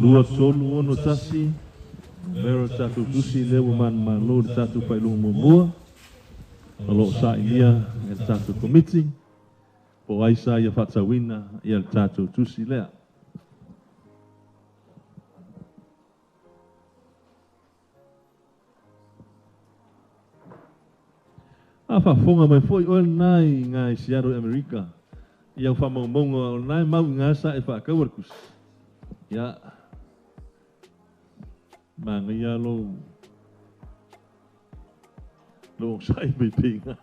Speaker 2: lua solu ono tasi, mero tatu tusi lewa man lo tatu pailungu mua, alo sa ilia e tatu komiti, po aisa ia whatawina ia tatu tusi lea. A whafonga mai foi o nai ngai siaro Amerika. Ia whamaumonga o nai mau ngā sa e whakawarkus. Ia. Manga ia lo. Lo sai mai pinga.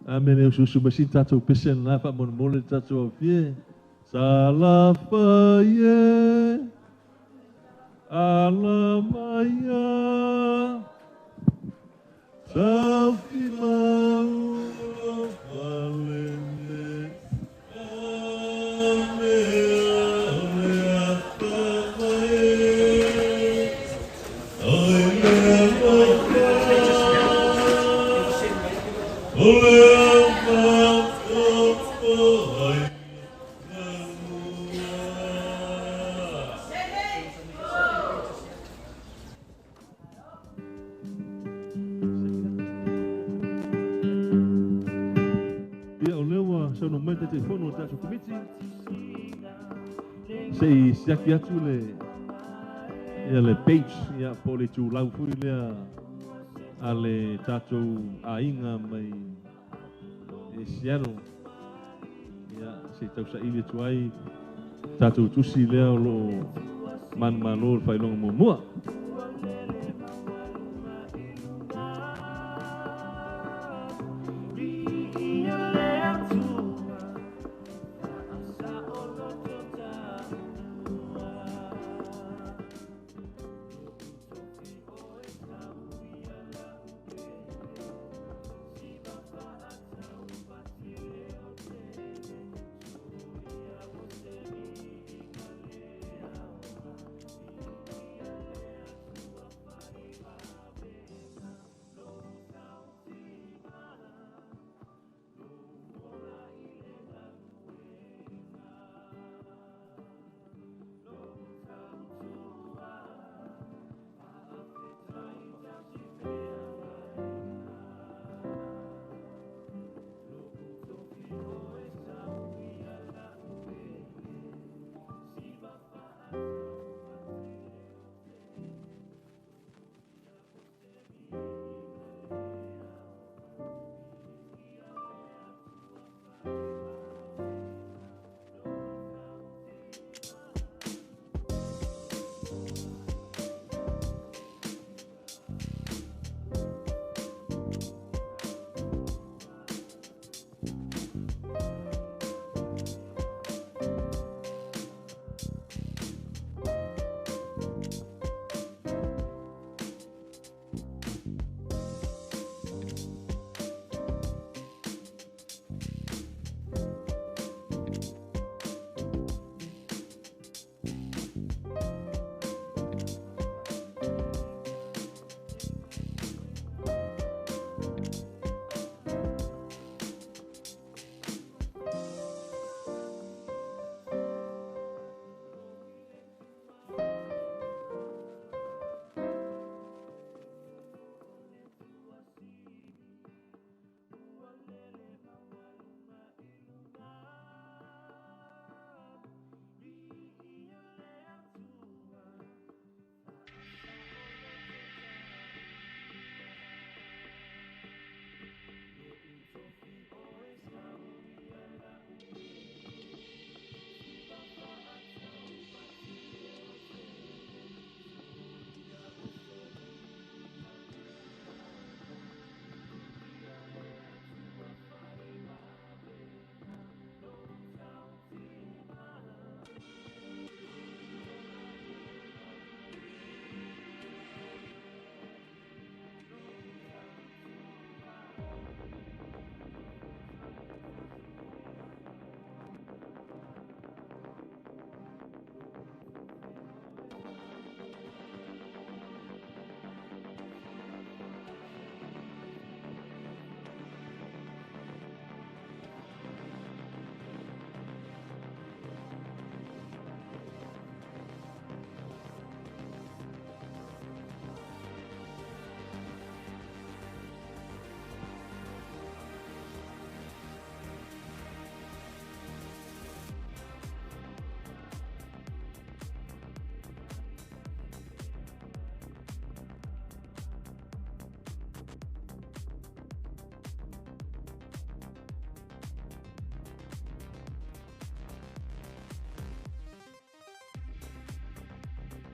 Speaker 2: Amene o susu basi tatou pesen na fa mon mole tatou fie. Salafaye. Alamaya. Safimau valende. Sei siaki atu le page ia po le tu lau fui lea a le tatou ainga mai e siano ia se tau sa ili tu ai tatou tusi lea o lo man malo le whailonga mua.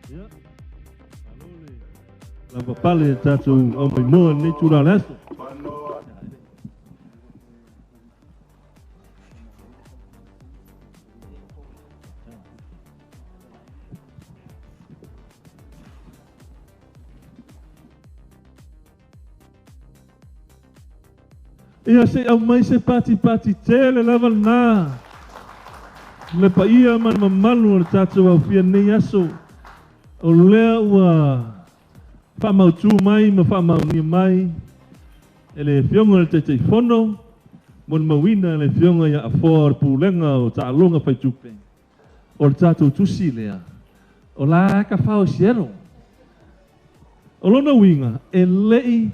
Speaker 2: Ya. Lava pale tātou au mai moa nei tūra leso. Ia se au mai se pati tele lava nā. Le pa ia man mamalu o le tātou au fia nei aso. O lea ua whamautu mai ma whamaunia mai. E le fionga le teitei whono. Mon mawina le fionga ia a fōa ar pūlenga o ta alonga whai tupe. O le tātou tusi lea. O la ka whao siero. O lona winga e lei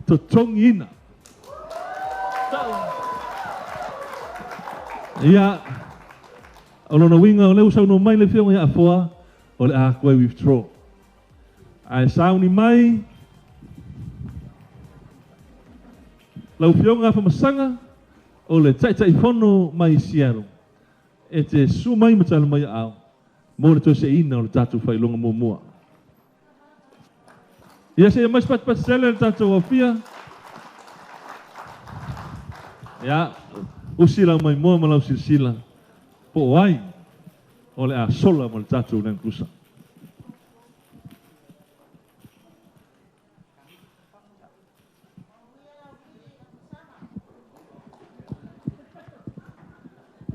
Speaker 2: to tongi ina. Ia, o lona winga o leu sauno mai le fionga ia a fōa, o le a koe withdraw. Ai sauni mai, lau fionga whamasanga, o le taitai whono mai siaro. E te su mai matala mai au, mo le tose ina o le tātou whailonga mua. Ia se mais pat sele le tātou au fia. Ia, usila mai moa malau silsila. Po ai, o le a sola mo le tātou nang kusa.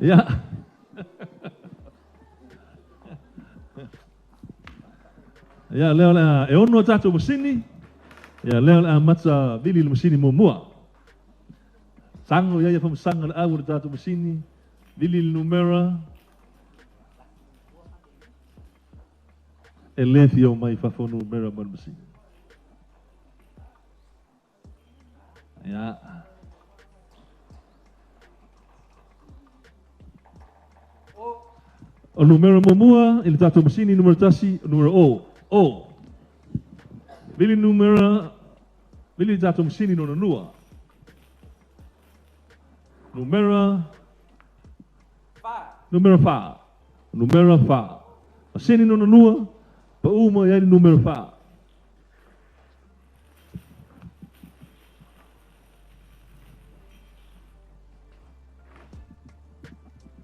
Speaker 2: Ia. Ia, leo le a e ono tātou masini. Ia, leo le a matza vili le masini mua. Tango ia pamasanga le au le tātou masini, vili le numera, e lefi au mai whafo numera ma le masini. Ia. O numera mua, i le tātou masini, numera tasi, numera o. O. Vili numera, vili le tātou masini no nua. Numera fa. Numera fa. Masini no nua, pa uma ia ni numera fa.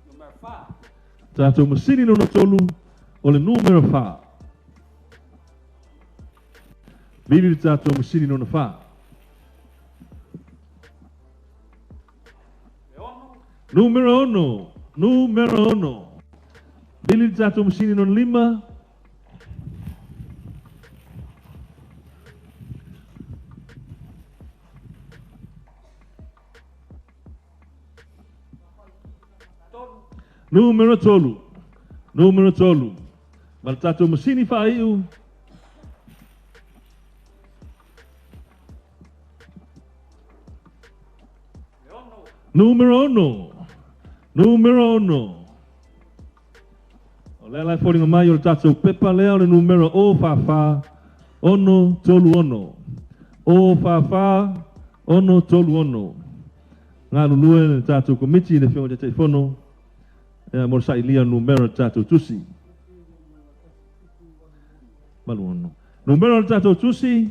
Speaker 2: Numera fa. Tātou masini no tolu, o le numera fa. Vili tātou masini no fa. Numero uno. Vili tātou masini no lima. Numero tolu. Ma tātou masini whaiu. Numero uno. O lea lai fōringa mai o le tātou pepa lea o le numero o whawha, ono, tolu ono. O whawha, ono, tolu ono. Ngā lulue le tātou komiti le whionga te whono, mo Saili le numero le tātou tusi. Malu ono. Numero le tātou tusi,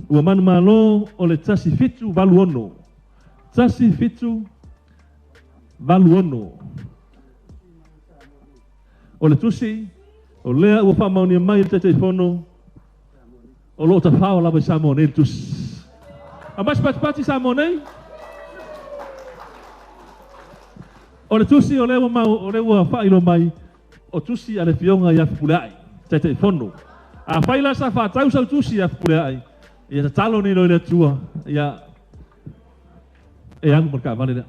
Speaker 2: ua manu malo o le tasi fitu valu ono. Tasi fitu valu ono. O le tusi, o lea ua whamaunia mai le te whono, o lo ta whao lawa i Samoa nei le tusi. A mas pati Samoa nei? O le tusi o lea ua whailo mai, o tusi a le fionga i afupulai, te whono. A whaila sa whatau sa tusi i afupulai, ia ta talo nei loi le tua, ia e angu marka vale lea.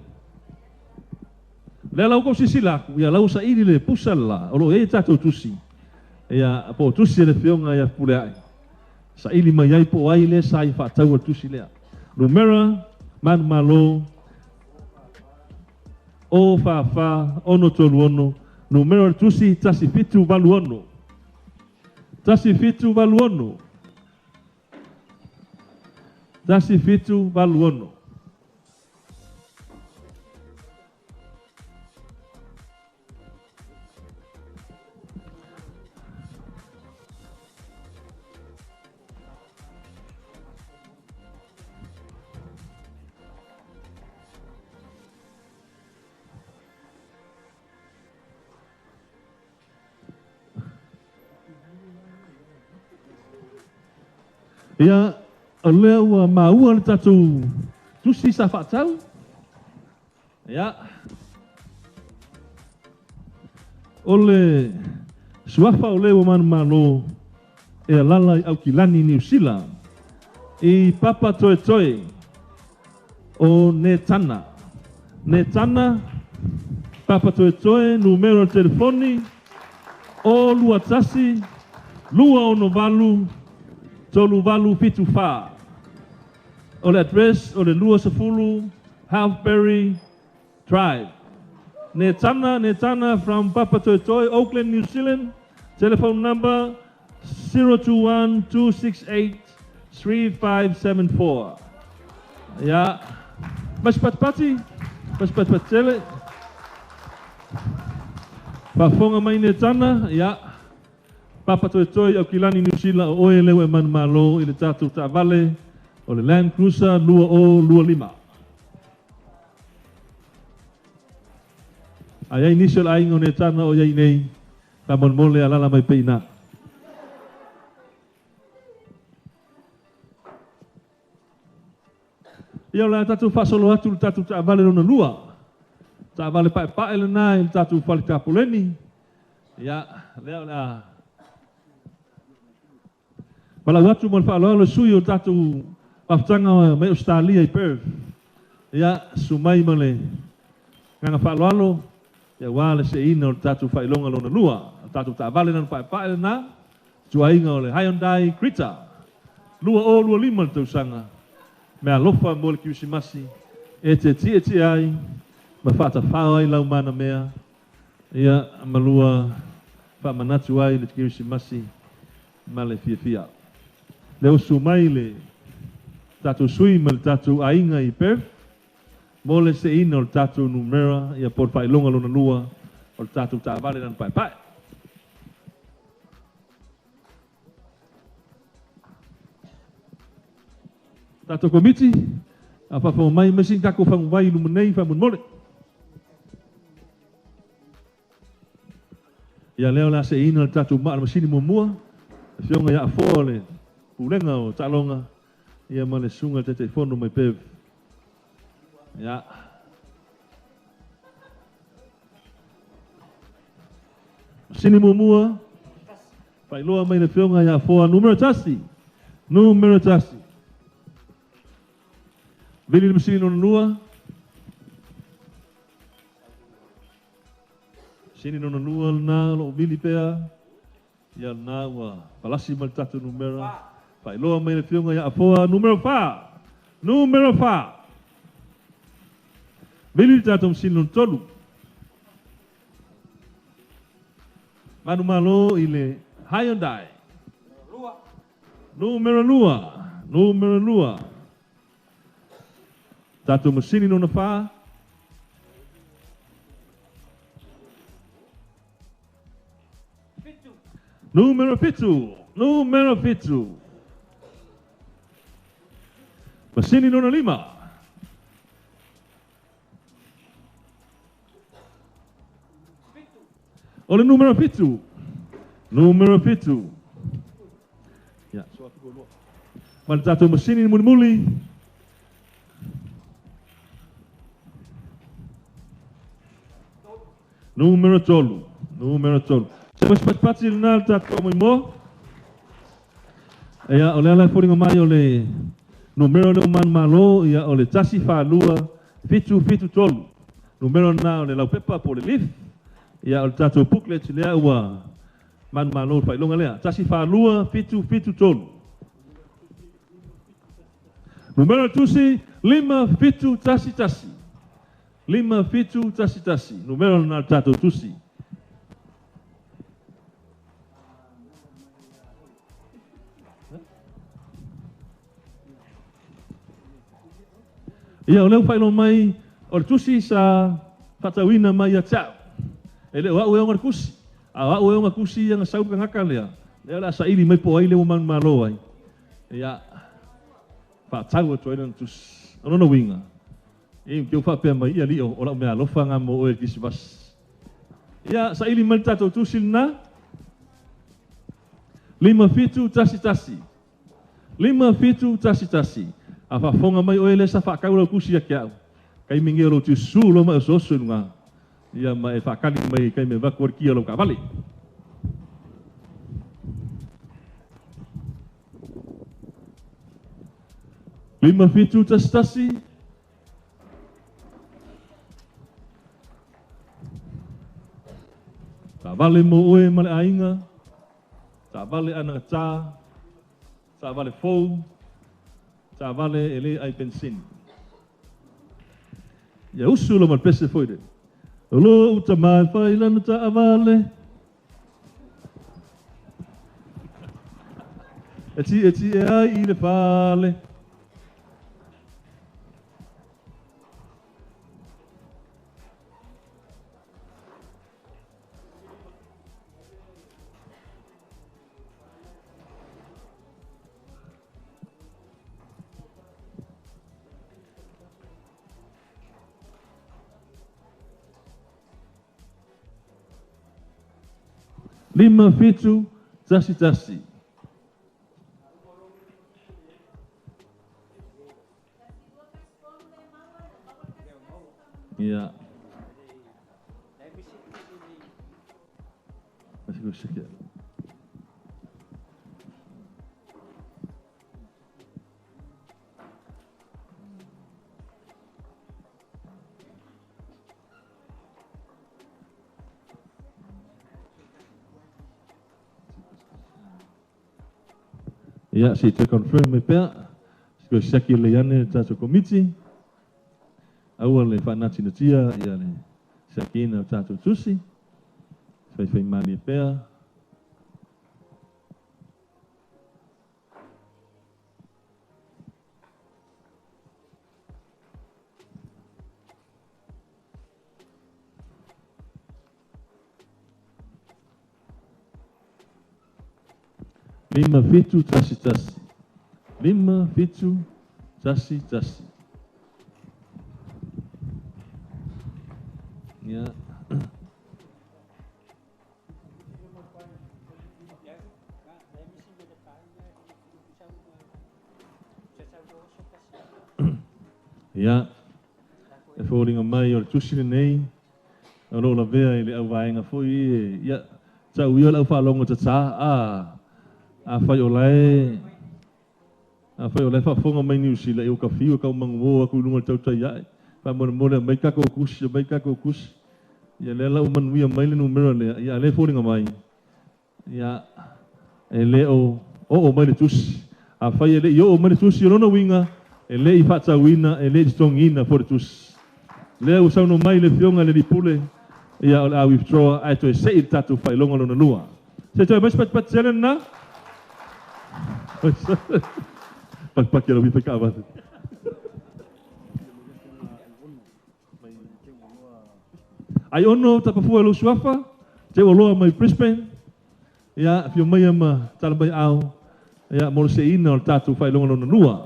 Speaker 2: Lea lau kou sisilaku, ia lau saili le pusala, o lo e tātou tusi. Ia po tusi le fionga ia pule ai. Saili mai ai po ai le sa i whatau a tusi lea. Numera, man malo, o whawha, ono tolu ono. Numera tusi, tasi fitu valu ono. Tasi fitu valu ono. Tasi fitu valu ono. Ia o lea ua maua le tatu tusi sa whaatau. Ia. O le suafa o lea ua malo e alala i au kilani New Zealand. I papa toe toe o ne tana. Ne tana, papa toe toe, numero telefoni, o lua tasi, lua ono valu, tolu valu fitu wha. O le address o le lua sefulu, Halfberry Drive. Ne tana from Papa Toi Toi, Auckland, New Zealand. Telephone number 021-268-3574. Ya, mas pati, mas patele. Pafonga mai ne tana, ya. Papa Toi Toi, au kilani New Zealand, o oe lewe man malo, i le tatu ta vale, o le Land Cruiser, lua lima. Ai initial ai ngone tana o yai nei, ta mon mole alala mai peina. Ia la tatu fasolo atu tatu ta vale lona lua. Ta vale pae le nai tatu fale kapuleni. Ia, lea la. Pala watu mon falo le sui o tatu paftanga mai Australia i Perth. Ia sumai male. Nganga falo ya wale se ina o tatu failonga lona lua. Tatu ta vale nan pae le na. Tuainga o le Hyundai Creta. Lua lima tau sanga. Mea lofa mo le kiusimasi. E te ai. Ma fata whao ai lau mana mea. Ia malua whamanatu ai le kiusimasi. Ma le fia. Leo sumai le tatu sui ma le tatu ainga i Perth. Mo le se ina o le tatu numera. Ia por whailonga lona lua. O le tatu ta vale nan pae. Tato komiti, apa fa mai mesin kako fa vai lu menei fa mun mole. Ya leo la se ina tatu ma mesin mo mua. Fionga ya fole. Pulenga o talonga. Ia male sunga te telefono mai pev. Ya. Mesin mo mua. Fa loa mai le fionga ya fo numero tasi. Vili mesin on lua. Sini on lua na lo vili pea. Ya na wa palasi mal tatu numero. Pai loa mai le fionga ya afoa numero 5. Vili tatu mesin on tolu. Manu malo ile Hyundai. Numero lua. Tatu mesin no fa. Numero fitu. Mesin no 5. Oleh numero fitu. Ya, so aku go. Mal tatu mesin ni muli. Numero tolu. Sebab cepat nal tak kau mo. Ya, oleh ala fori ngamai oleh numero le man malo ya oleh tasi fa lua fitu tolu. Numero na oleh lau pepa por lift. Ya oleh tatu booklet le wa man malo fa longa le. Tasi fa lua fitu tolu. Numero tusi 5 fitu tasi. 5 fitu tasi. Numero na tatu tusi. Ia o leo whailong mai o le tusi sa whatawina mai a tau. E leo au e onga kusi. Au e onga kusi ia nga sauka ngaka lea. Leo la saili mai po ai leo man malo ai. Ia whatau o toinan tusi. Anono winga. E keu whapea mai ia lio o lau mea lofa ngā mo o e kisibas. Ia saili mai tatou tusi na. 5 fitu tasi. Lima fitu tasi. Afa fonga mai o ele sa fa kaula kusi kia. Kai mingi lo tu su lo ma so su nga. Ia mai fa kali mai kai me vakor kia lo ka vale. Lima fitu tasi. Ta vale mo oe male ainga. Ta vale ana ta. Ta vale fou. Ta vale ele ai pensin. Ya usulo mal pese foide. Lo uta mai fai lana ta vale. Eti e ai i le fale. Lima fitu tasi. Ya. Masih gosok ya. Ya, si te confirm me pea, ko saki le yane tato komiti, aua le whanati na tia, ia le saki na tato tusi, whai mani pea. Lima fitu tasi. Lima fitu tasi. Ya. Ya. E fōringa mai o le tusine nei. O lo la vea i le au vaenga foi. Ya. Tau ia lau whalonga tata. A fai o lai fa fonga mai ni usila e o ka fiu ka mango aku lunga tau tai ai fa mo mai ka ko kus ya le la man wi mai le numero le ya le foringa mai ya ele o mai le tus a fai ele yo o mai le tus yo no winga ele I fa tawina ele stongina for tus le o sa no mai le fionga le dipule ya a withdraw ai to se tatu fai longa no lua se to pat selen na Pak ya lebih peka apa? Ai ono tapa fua lo suafa, te lo mai Brisbane. Ya, fio mai ama talabai au. Ya, mo se ina o tatu fai longa no lua.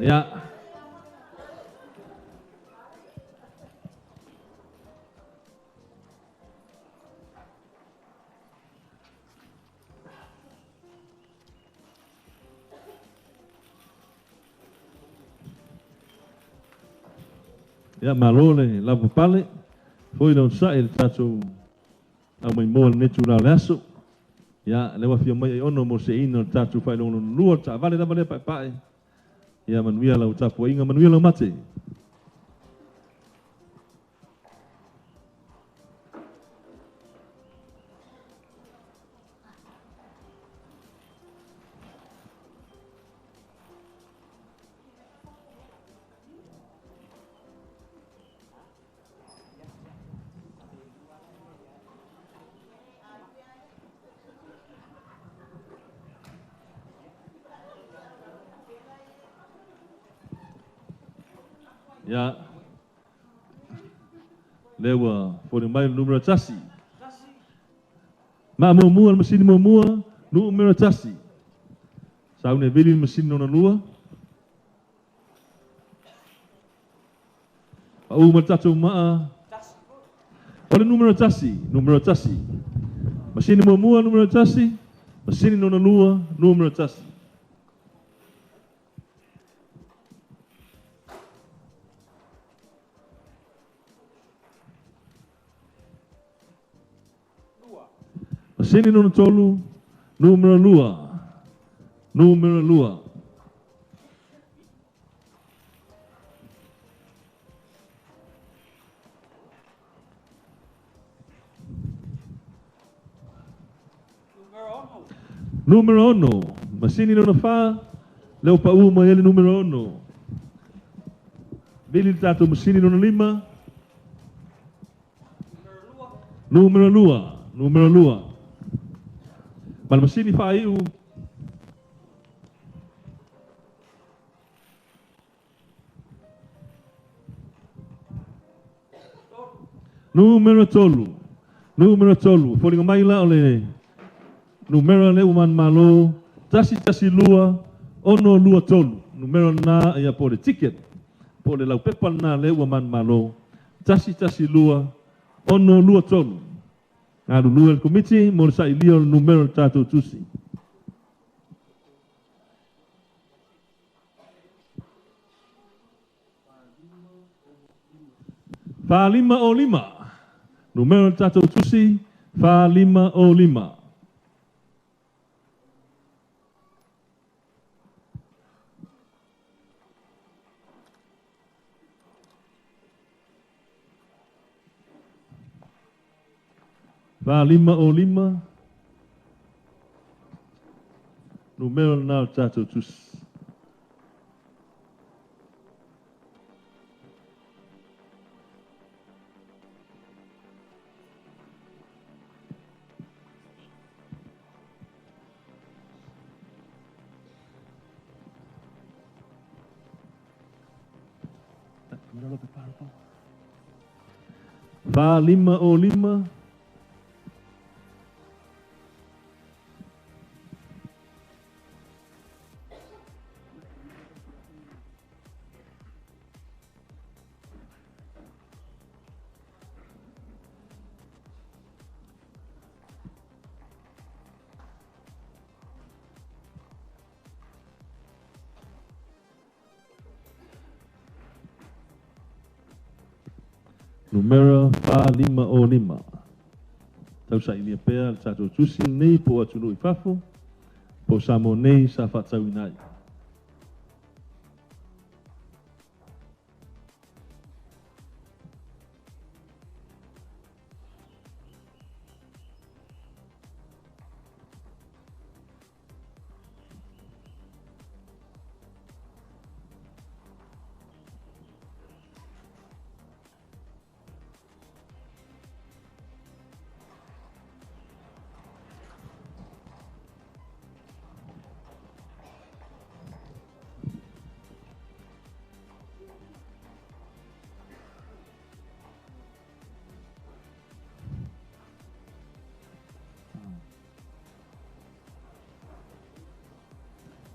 Speaker 2: Ya. Ya malole la pale foi non sa il tato a mai mo netu la laso ya le wa fio mai ono mo se ino tato fai lo lua ta vale pai ya manuia la utapo inga manuia la mate ya lewa for mai número tasi ma mo mesin mo número tasi saune veli mesin no lua o matatu ma o número tasi mesin mo número tasi mesin no lua número tasi Masini no tolu, numero lua. Numero lua. Numero uno. Masini no fa, leo pa uma ele numero uno. Bili tato masini no lima. Numero lua. Numero lua. Mas masini fa iu. Numero tolu. Numero tolu. Foli ngamai la ole. Numero le uman malo. Tasi lua. Ono lua tolu. Numero na ia pole ticket. Pole lau pepa na le uman malo. Tasi lua. Ono lua tolu. Ngadu lua el komiti. Mo saili o numero tato tusi. Fa lima o lima. Numero tato tusi, fa lima o lima. Fa lima o lima. Numero nao tato tusi. Fa lima o lima. Numero fa lima o lima. Tau sa ilia pea le tato tusi nei po atunu i fafo. Po samo nei sa fatau inai.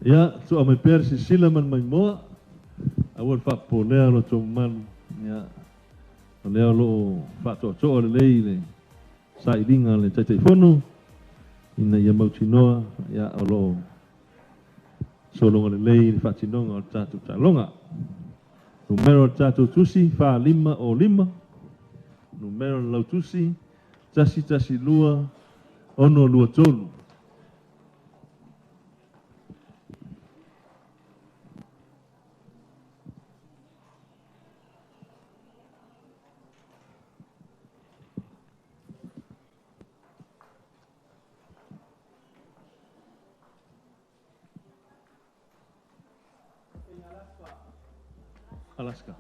Speaker 2: Ya, so ame persi silaman mai moa. Awal fa polea lo toman ya. Leo lo fa to le le. Sai dinga le tete fono. Ina ya mautinoa ya lo. Solo le le fa tinonga o tatu talonga. Numero tatu tusi fa lima o lima. Numero lau tusi tasi lua ono lua tolu. Alaska.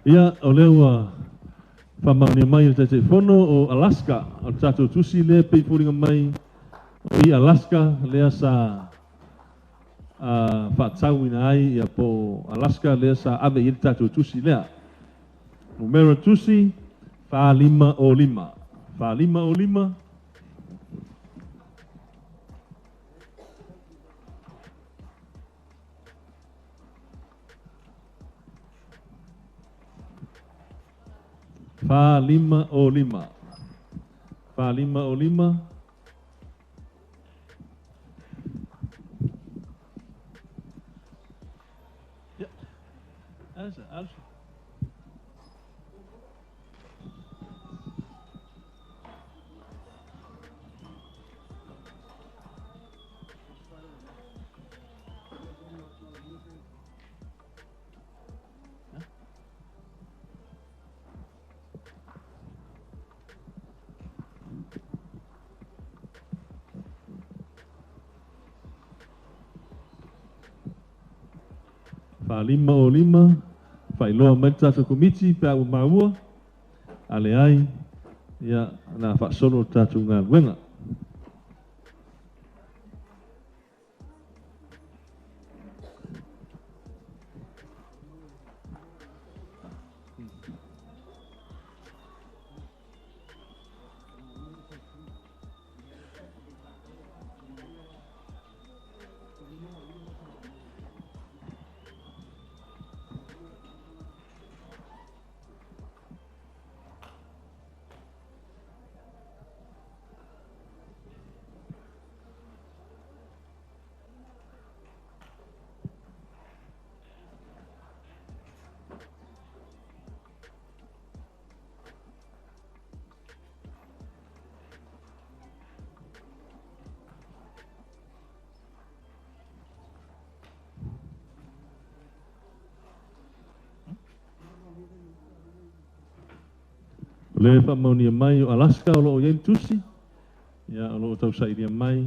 Speaker 2: Ia o leua whamaunia mai o te whono o Alaska. O tato tusi le pei puringa mai o i Alaska lea sa whaatau ina ai ia po Alaska lea sa ave i tato tusi lea. Numero tusi wha lima o lima. Wha lima o lima. Fa lima o lima. Fa lima o lima. Ya. Alsa. Whalima o lima, whailoa mai tātou komiti, pēa o maua, ale ai, ia nā whaasolo tātou ngā ruenga. Le whamaunia mai o Alaska o loo iei tusi, ia o loo tausairia mai,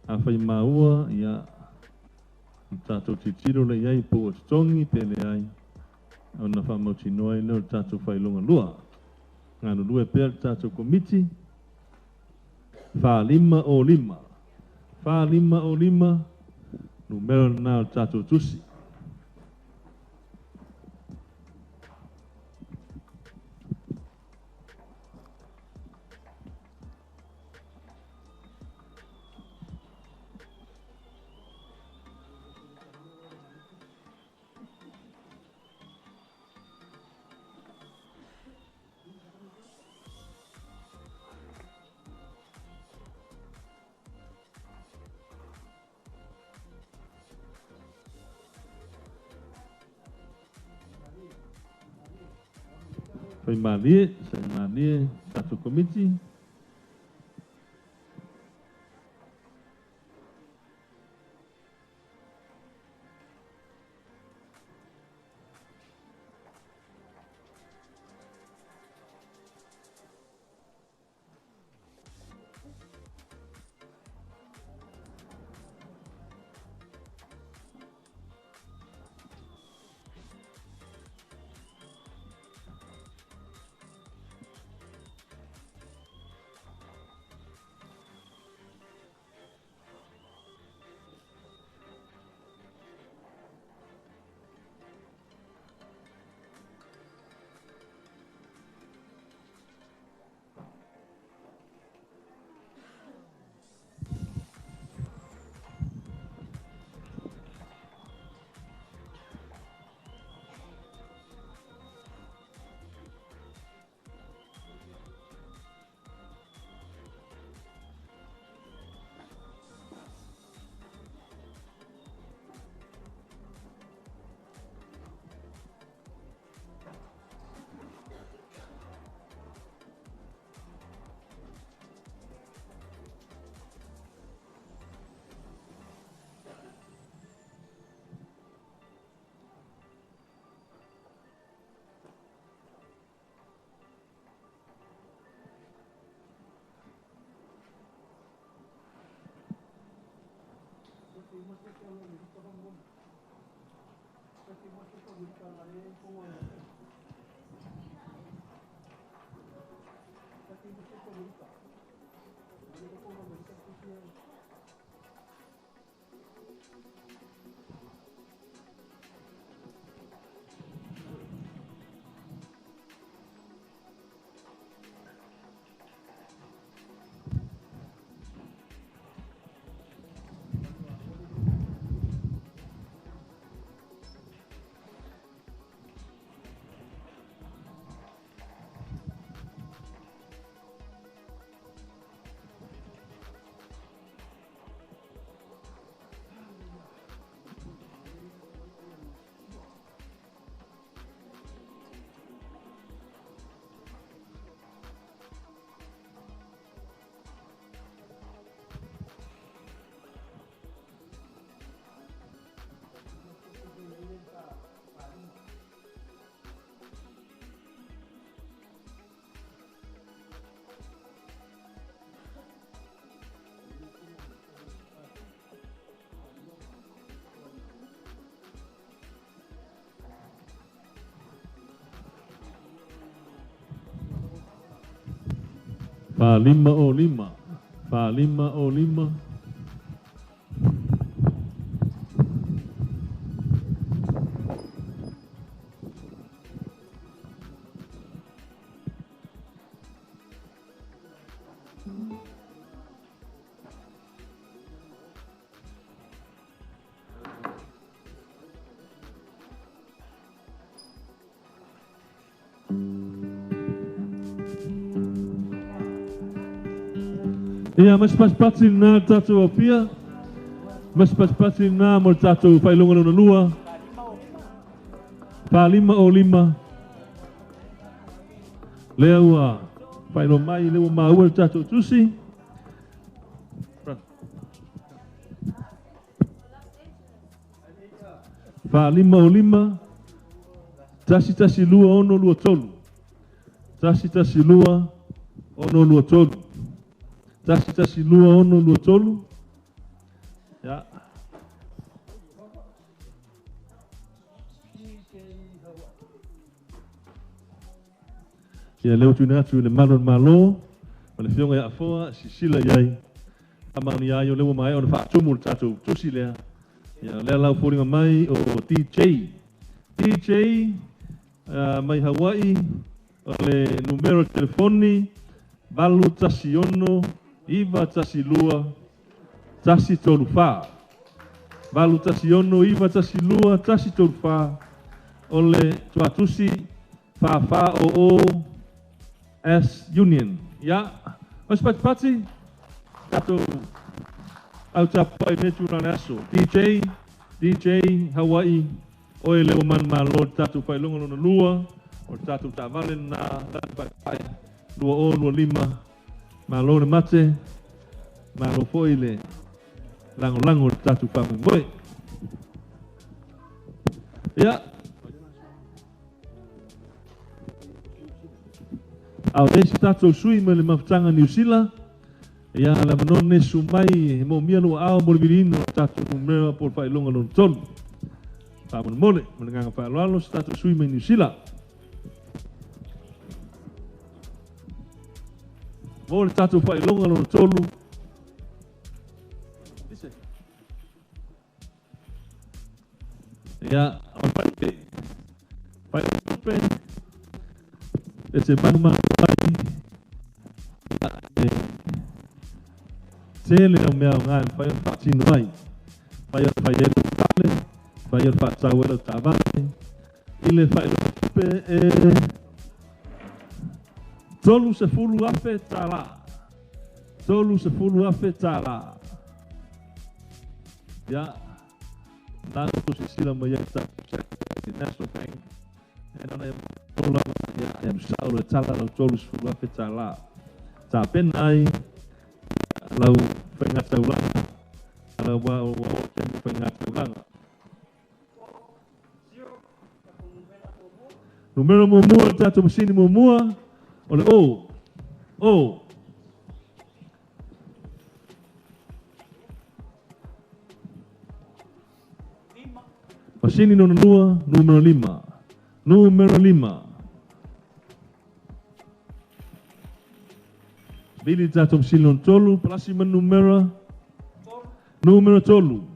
Speaker 2: a whai maua, ia tātou titiro le iei po o titongi, pele ai, au na whamauti noai neo tātou whailonga lua. Ngānu lue pēr tātou komiti, whālima o lima, numero nā o tātou tusi. Fai malie, tātou komiti. Fa lima o lima. Fa lima o lima. Ia mas pati na tatu opia. Mas pati na mo tatu failonga no lua. Fa lima o lima. Leua failo mai leua maua tatu tusi. Fa lima o lima. Tasi lua ono lua tolu. Tasi lua ono lua tolu. Tasi lua ono lua tolu. Ya. Ia leo tuna atu le malo. O le fionga ia afoa sisila iai. Amani ai o leo mai o le whaatumu tatu tusi lea. Ia lea lau poringa mai o DJ. DJ mai Hawaii o le numero telefoni valu tasi ono iwa tasi lua tasi tolu wha. Valu tasi ono iwa tasi lua tasi tolu wha o le tuatusi wha o S Union. Ya, mas pati tato au tapai metu na naso. DJ Hawaii oe leo man malo tatu whailonga no lua o tatu tavale na pai lua o lua lima malo le mate malo foi le lango tatu whamu moe. Ya au esi tatu sui me le mafutanga New Zealand. Ya la manone sumai mo mia lua ao mo le virino tatu numera por whailonga no tolu. Pamon mole, menengah apa lalu status sui New Zealand. Mole status Pak Long lalu tolu. Ya, apa itu? Pak apa? Ese mana lagi? Sele yang meangan, Pak vaksin lagi. Pak Vaitele. Fai al facciamo la tabane il fai lo pe tolu se fulu afe tala ya na posisi la maya ta national bank ana tolu ya sao le tala lo tolu se fulu afe tala ta pen ai lau pengata ulang ala wa pengata ulang. Numero mumua tatu mesin mumua oleh o mesin nomor 2 numero 5 Bili tatu mesin non tolu plasima numero tolu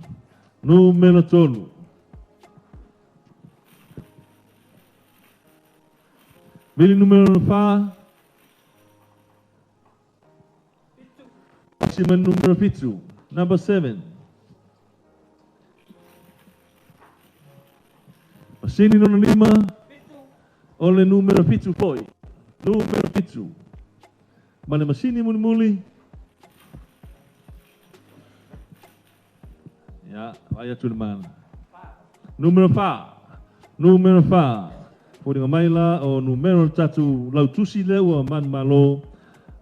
Speaker 2: Bili numero 4 Plasima numero 7 number 7 Mesin nomor 5 oleh numero 7 poi numero 7 mana mesin muli ya ayat mana numero 5 Pori maila o numero tatu lau tusi lewa man malo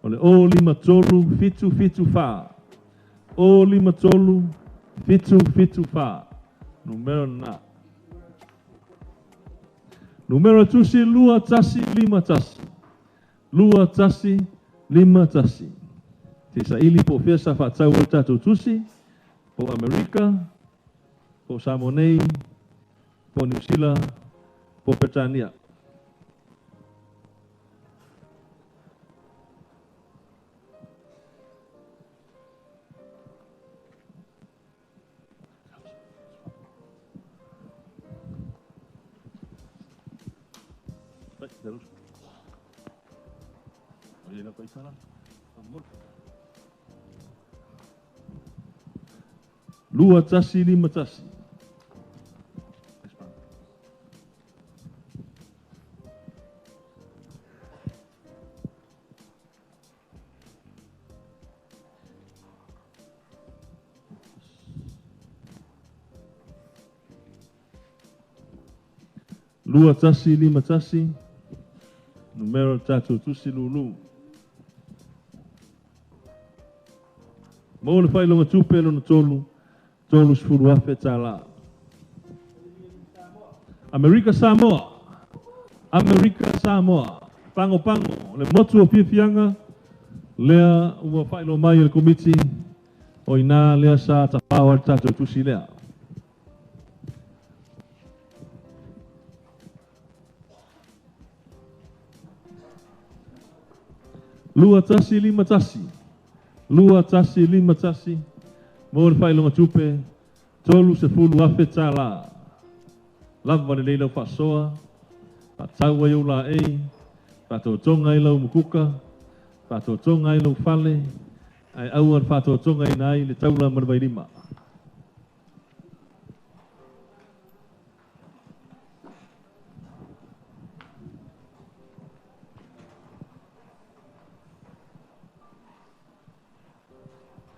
Speaker 2: ole o lima tolu fitu fa o lima tolu fitu fa numero na numero tusi lua tasi lima tasi te Saili po fiasa fa tau tatu tusi po Amerika po Samoa po New Zealand po Petania. terus. Oye, no koi sana. Lua tasi lima tasi. Lua tasi lima tasi. Numero tatu tusi Lulu. Mo le fai longa tupe lo na tolu. Tolu sfuru afe tala. Amerika Samoa. Amerika Samoa. Pango pango. Le motu o piafianga. Lea ua fai lo mai le komiti. O ina lea sa tapawar tatu tusi lea. Lua tasi lima tasi. Lua tasi lima tasi. Mo le fai longa tupe. Tolu se fulu afe tala. Lava le leila fasoa. Pataua iau la ei. Patotonga i lau mukuka. Patotonga i lau fale. Ai aua patotonga i nai le taula marwai lima.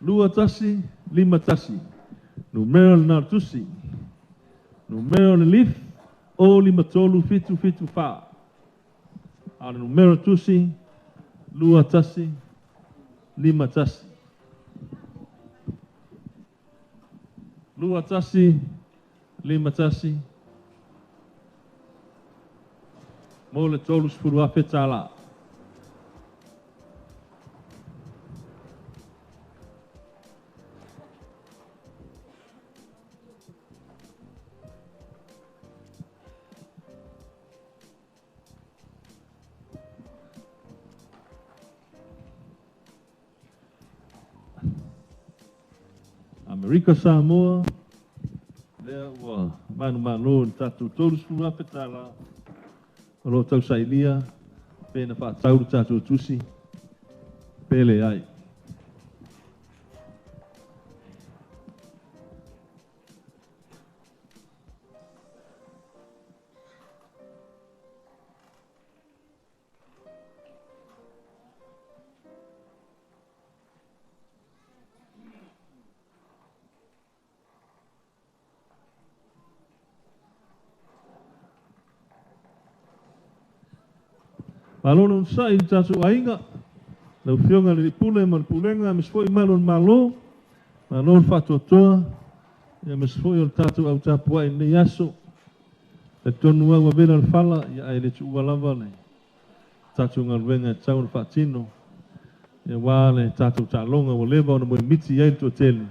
Speaker 2: Lua tasi, lima tasi. Numero na tusi. Numero na lif. O lima tolu fitu fitu fa. Ala numero tusi. Lua tasi. Lima tasi. Lua tasi. Lima tasi. Mo le tolu sfuru afe tala. Amerika Samoa. Lea ua manu tatu tolu sfuru afe tala. Alo tau Sailia. Pena wha tauru tatu tusi. Pele ai. Malona sa i tatu ainga. Lau fionga le pule man pulenga mis foi malon malo. Malon fatotoa. Ia mis foi o tatu au tapua i ne yaso. Le tonu au wavena le fala. Ia ai le tu lava le. Tatu ngalwenga tau le fatino. Ia wale tatu talonga o leva o na moe miti ia to tele.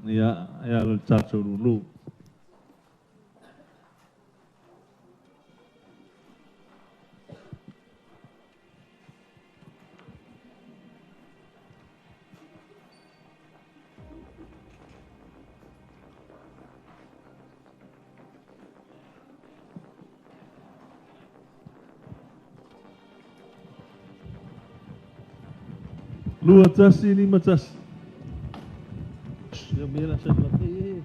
Speaker 2: Ia le tatu Lulu. Lua tasi lima tasi. Ya mira saya pelatih.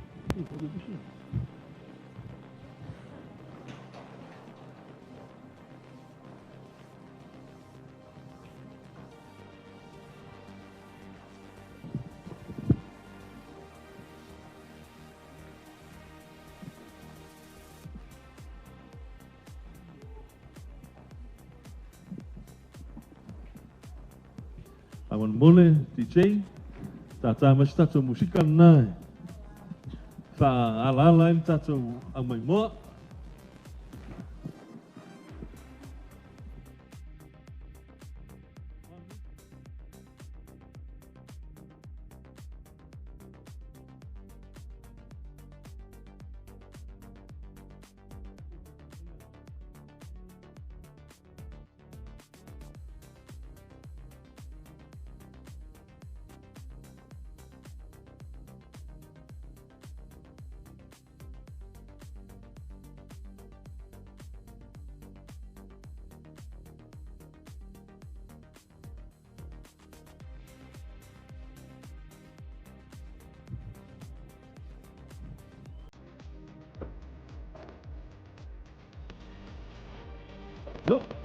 Speaker 2: Awan boleh DJ tata mas tato musika nai fa ala in tato amai mo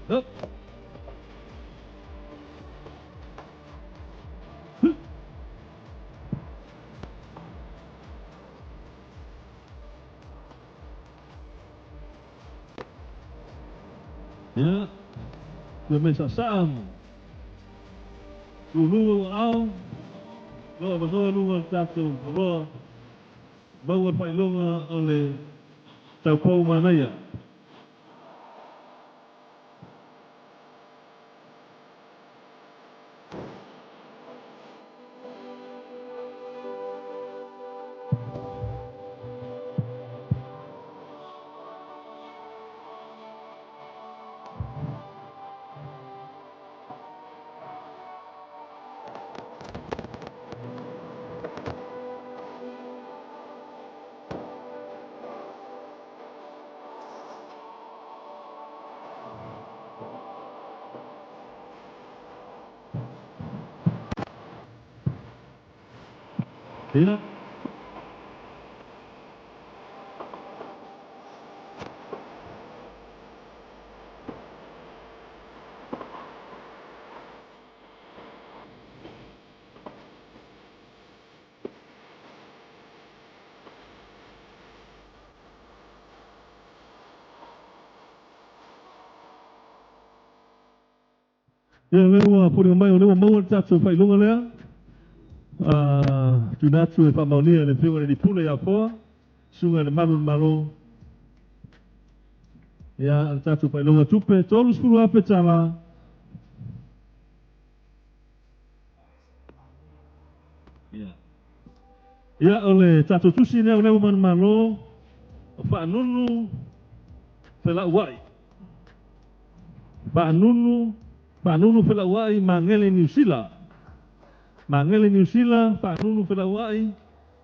Speaker 2: Up. Ya, dia mesah sam. Lulu au, lo betul lu satu, lo bawa pai lu oleh tahu mana ya. Ya. Ya, lewa puri mai lewa mau satu pai lu le. Tunatu e pamaunia le fiwa le pule ya po. Sunga le malu. Ya, satu pai lu tupe tolus pulu ape cala. Ya. Ya oleh satu tusi le oleh malu. Fa nunu fela wai. Fa nunu fela wai mangele New Zealand. Mangele New Zealand fa nunu fela wai.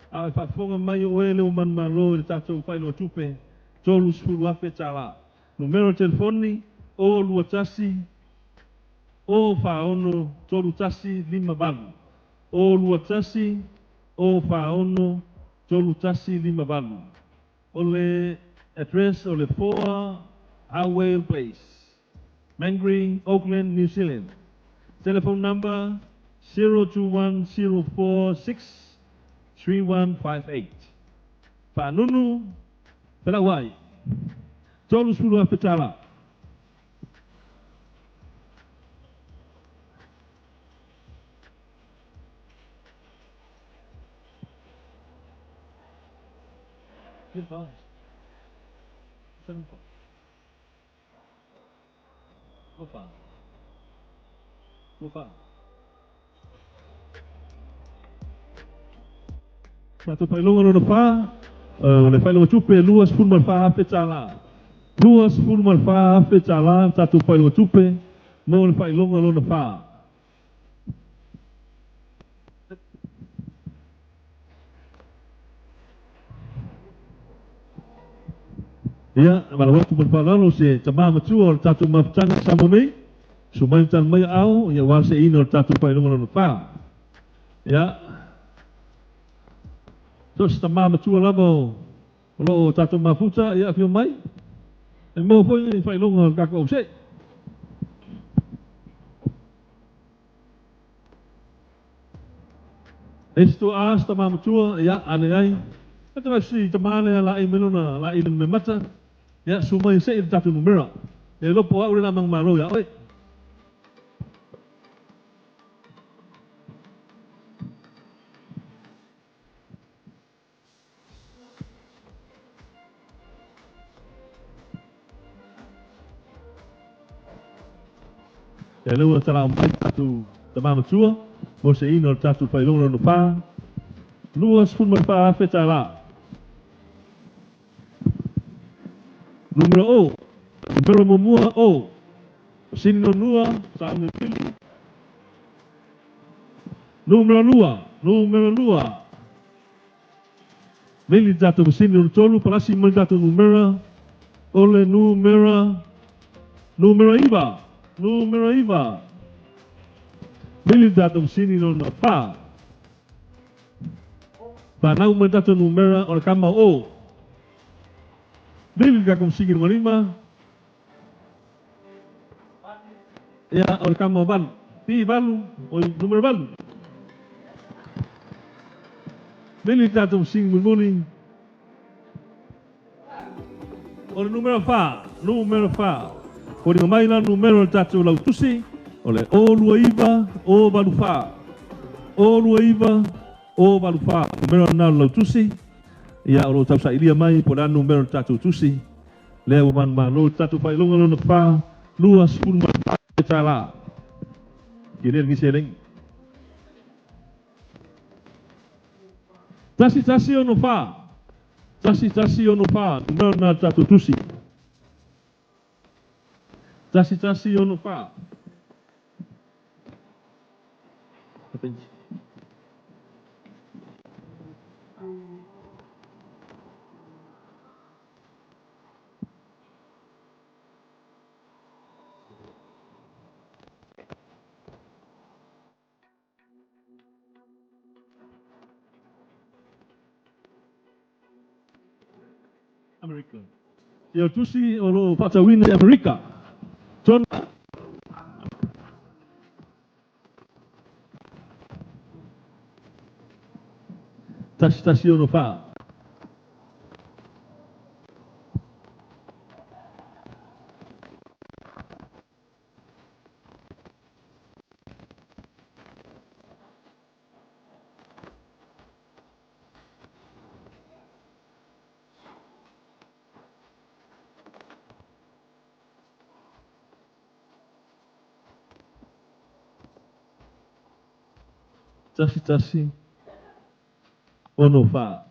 Speaker 2: A fa fonga mai o ele o malu le tatu pai lo tupe. Tolus pulu ape cala. Numero telefoni o lua tasi o faono tolu tasi 5 balu. O lua tasi o faono tolu tasi 5 balu. Ole address ole 4 Highway Place, Mangere, Auckland, New Zealand. Telephone number 0210463158. Fanunu Pelawai. Tolu sepuluh petala. Goodbye. Simple. Goodbye. Goodbye. Satu pailungan ono pa, le pailungan cupe luas pun malfa ape cala. Luas pun malfa ape cala, satu pailungan cupe, mau le pailungan ono pa. Ya, pada waktu berpalalu si cemah macuor satu mafcang samuni, sumai tan mai au, ya wase ino satu pailungan ono pa. Ya. Terus cemah macuor labo, lo satu mafuca ya fiu mai. Mau pun pailungan kakau se. Isto as cemah macuor ya anai. Kata masih temane lai meluna lai memata. Ya, sumai saya satu numero. Ya, lo poa udah namang malu ya, oi. Ya, lo telah empat satu teman macua. Masa ini satu pailung lo lupa. Luas pun berapa fetala. Numero O. Numero memua O. Sini nua sama pilih. Numero 2. Mili jatuh sini tolu palasi menjatuh numero oleh numero Iva. Mili jatuh sini nona pa. Panau menjatuh numero oleh kama O. Mili jatuh sini nona 5. Ia o kamo balu. Pi balu o numero balu. Mili tatou sing muli. O numero fa. Ko ringa mai la numero tatou lau tusi. O le o lua iwa o balu fa. O lua iwa o balu fa. Numero na lau tusi. Ia o tau sa ilia mai po la numero tatou tusi. Lea o man lo tatou fai longa lona fa. Lua sepulu ma tala. Kire ngi sereng. Tasi ono fa. Tasi ono fa. Numero na tatou tusi. Tasi ono fa. America. Ia tusi o lo patawina e Amerika. Tona. Tasi ono fa. Tasi ono fa.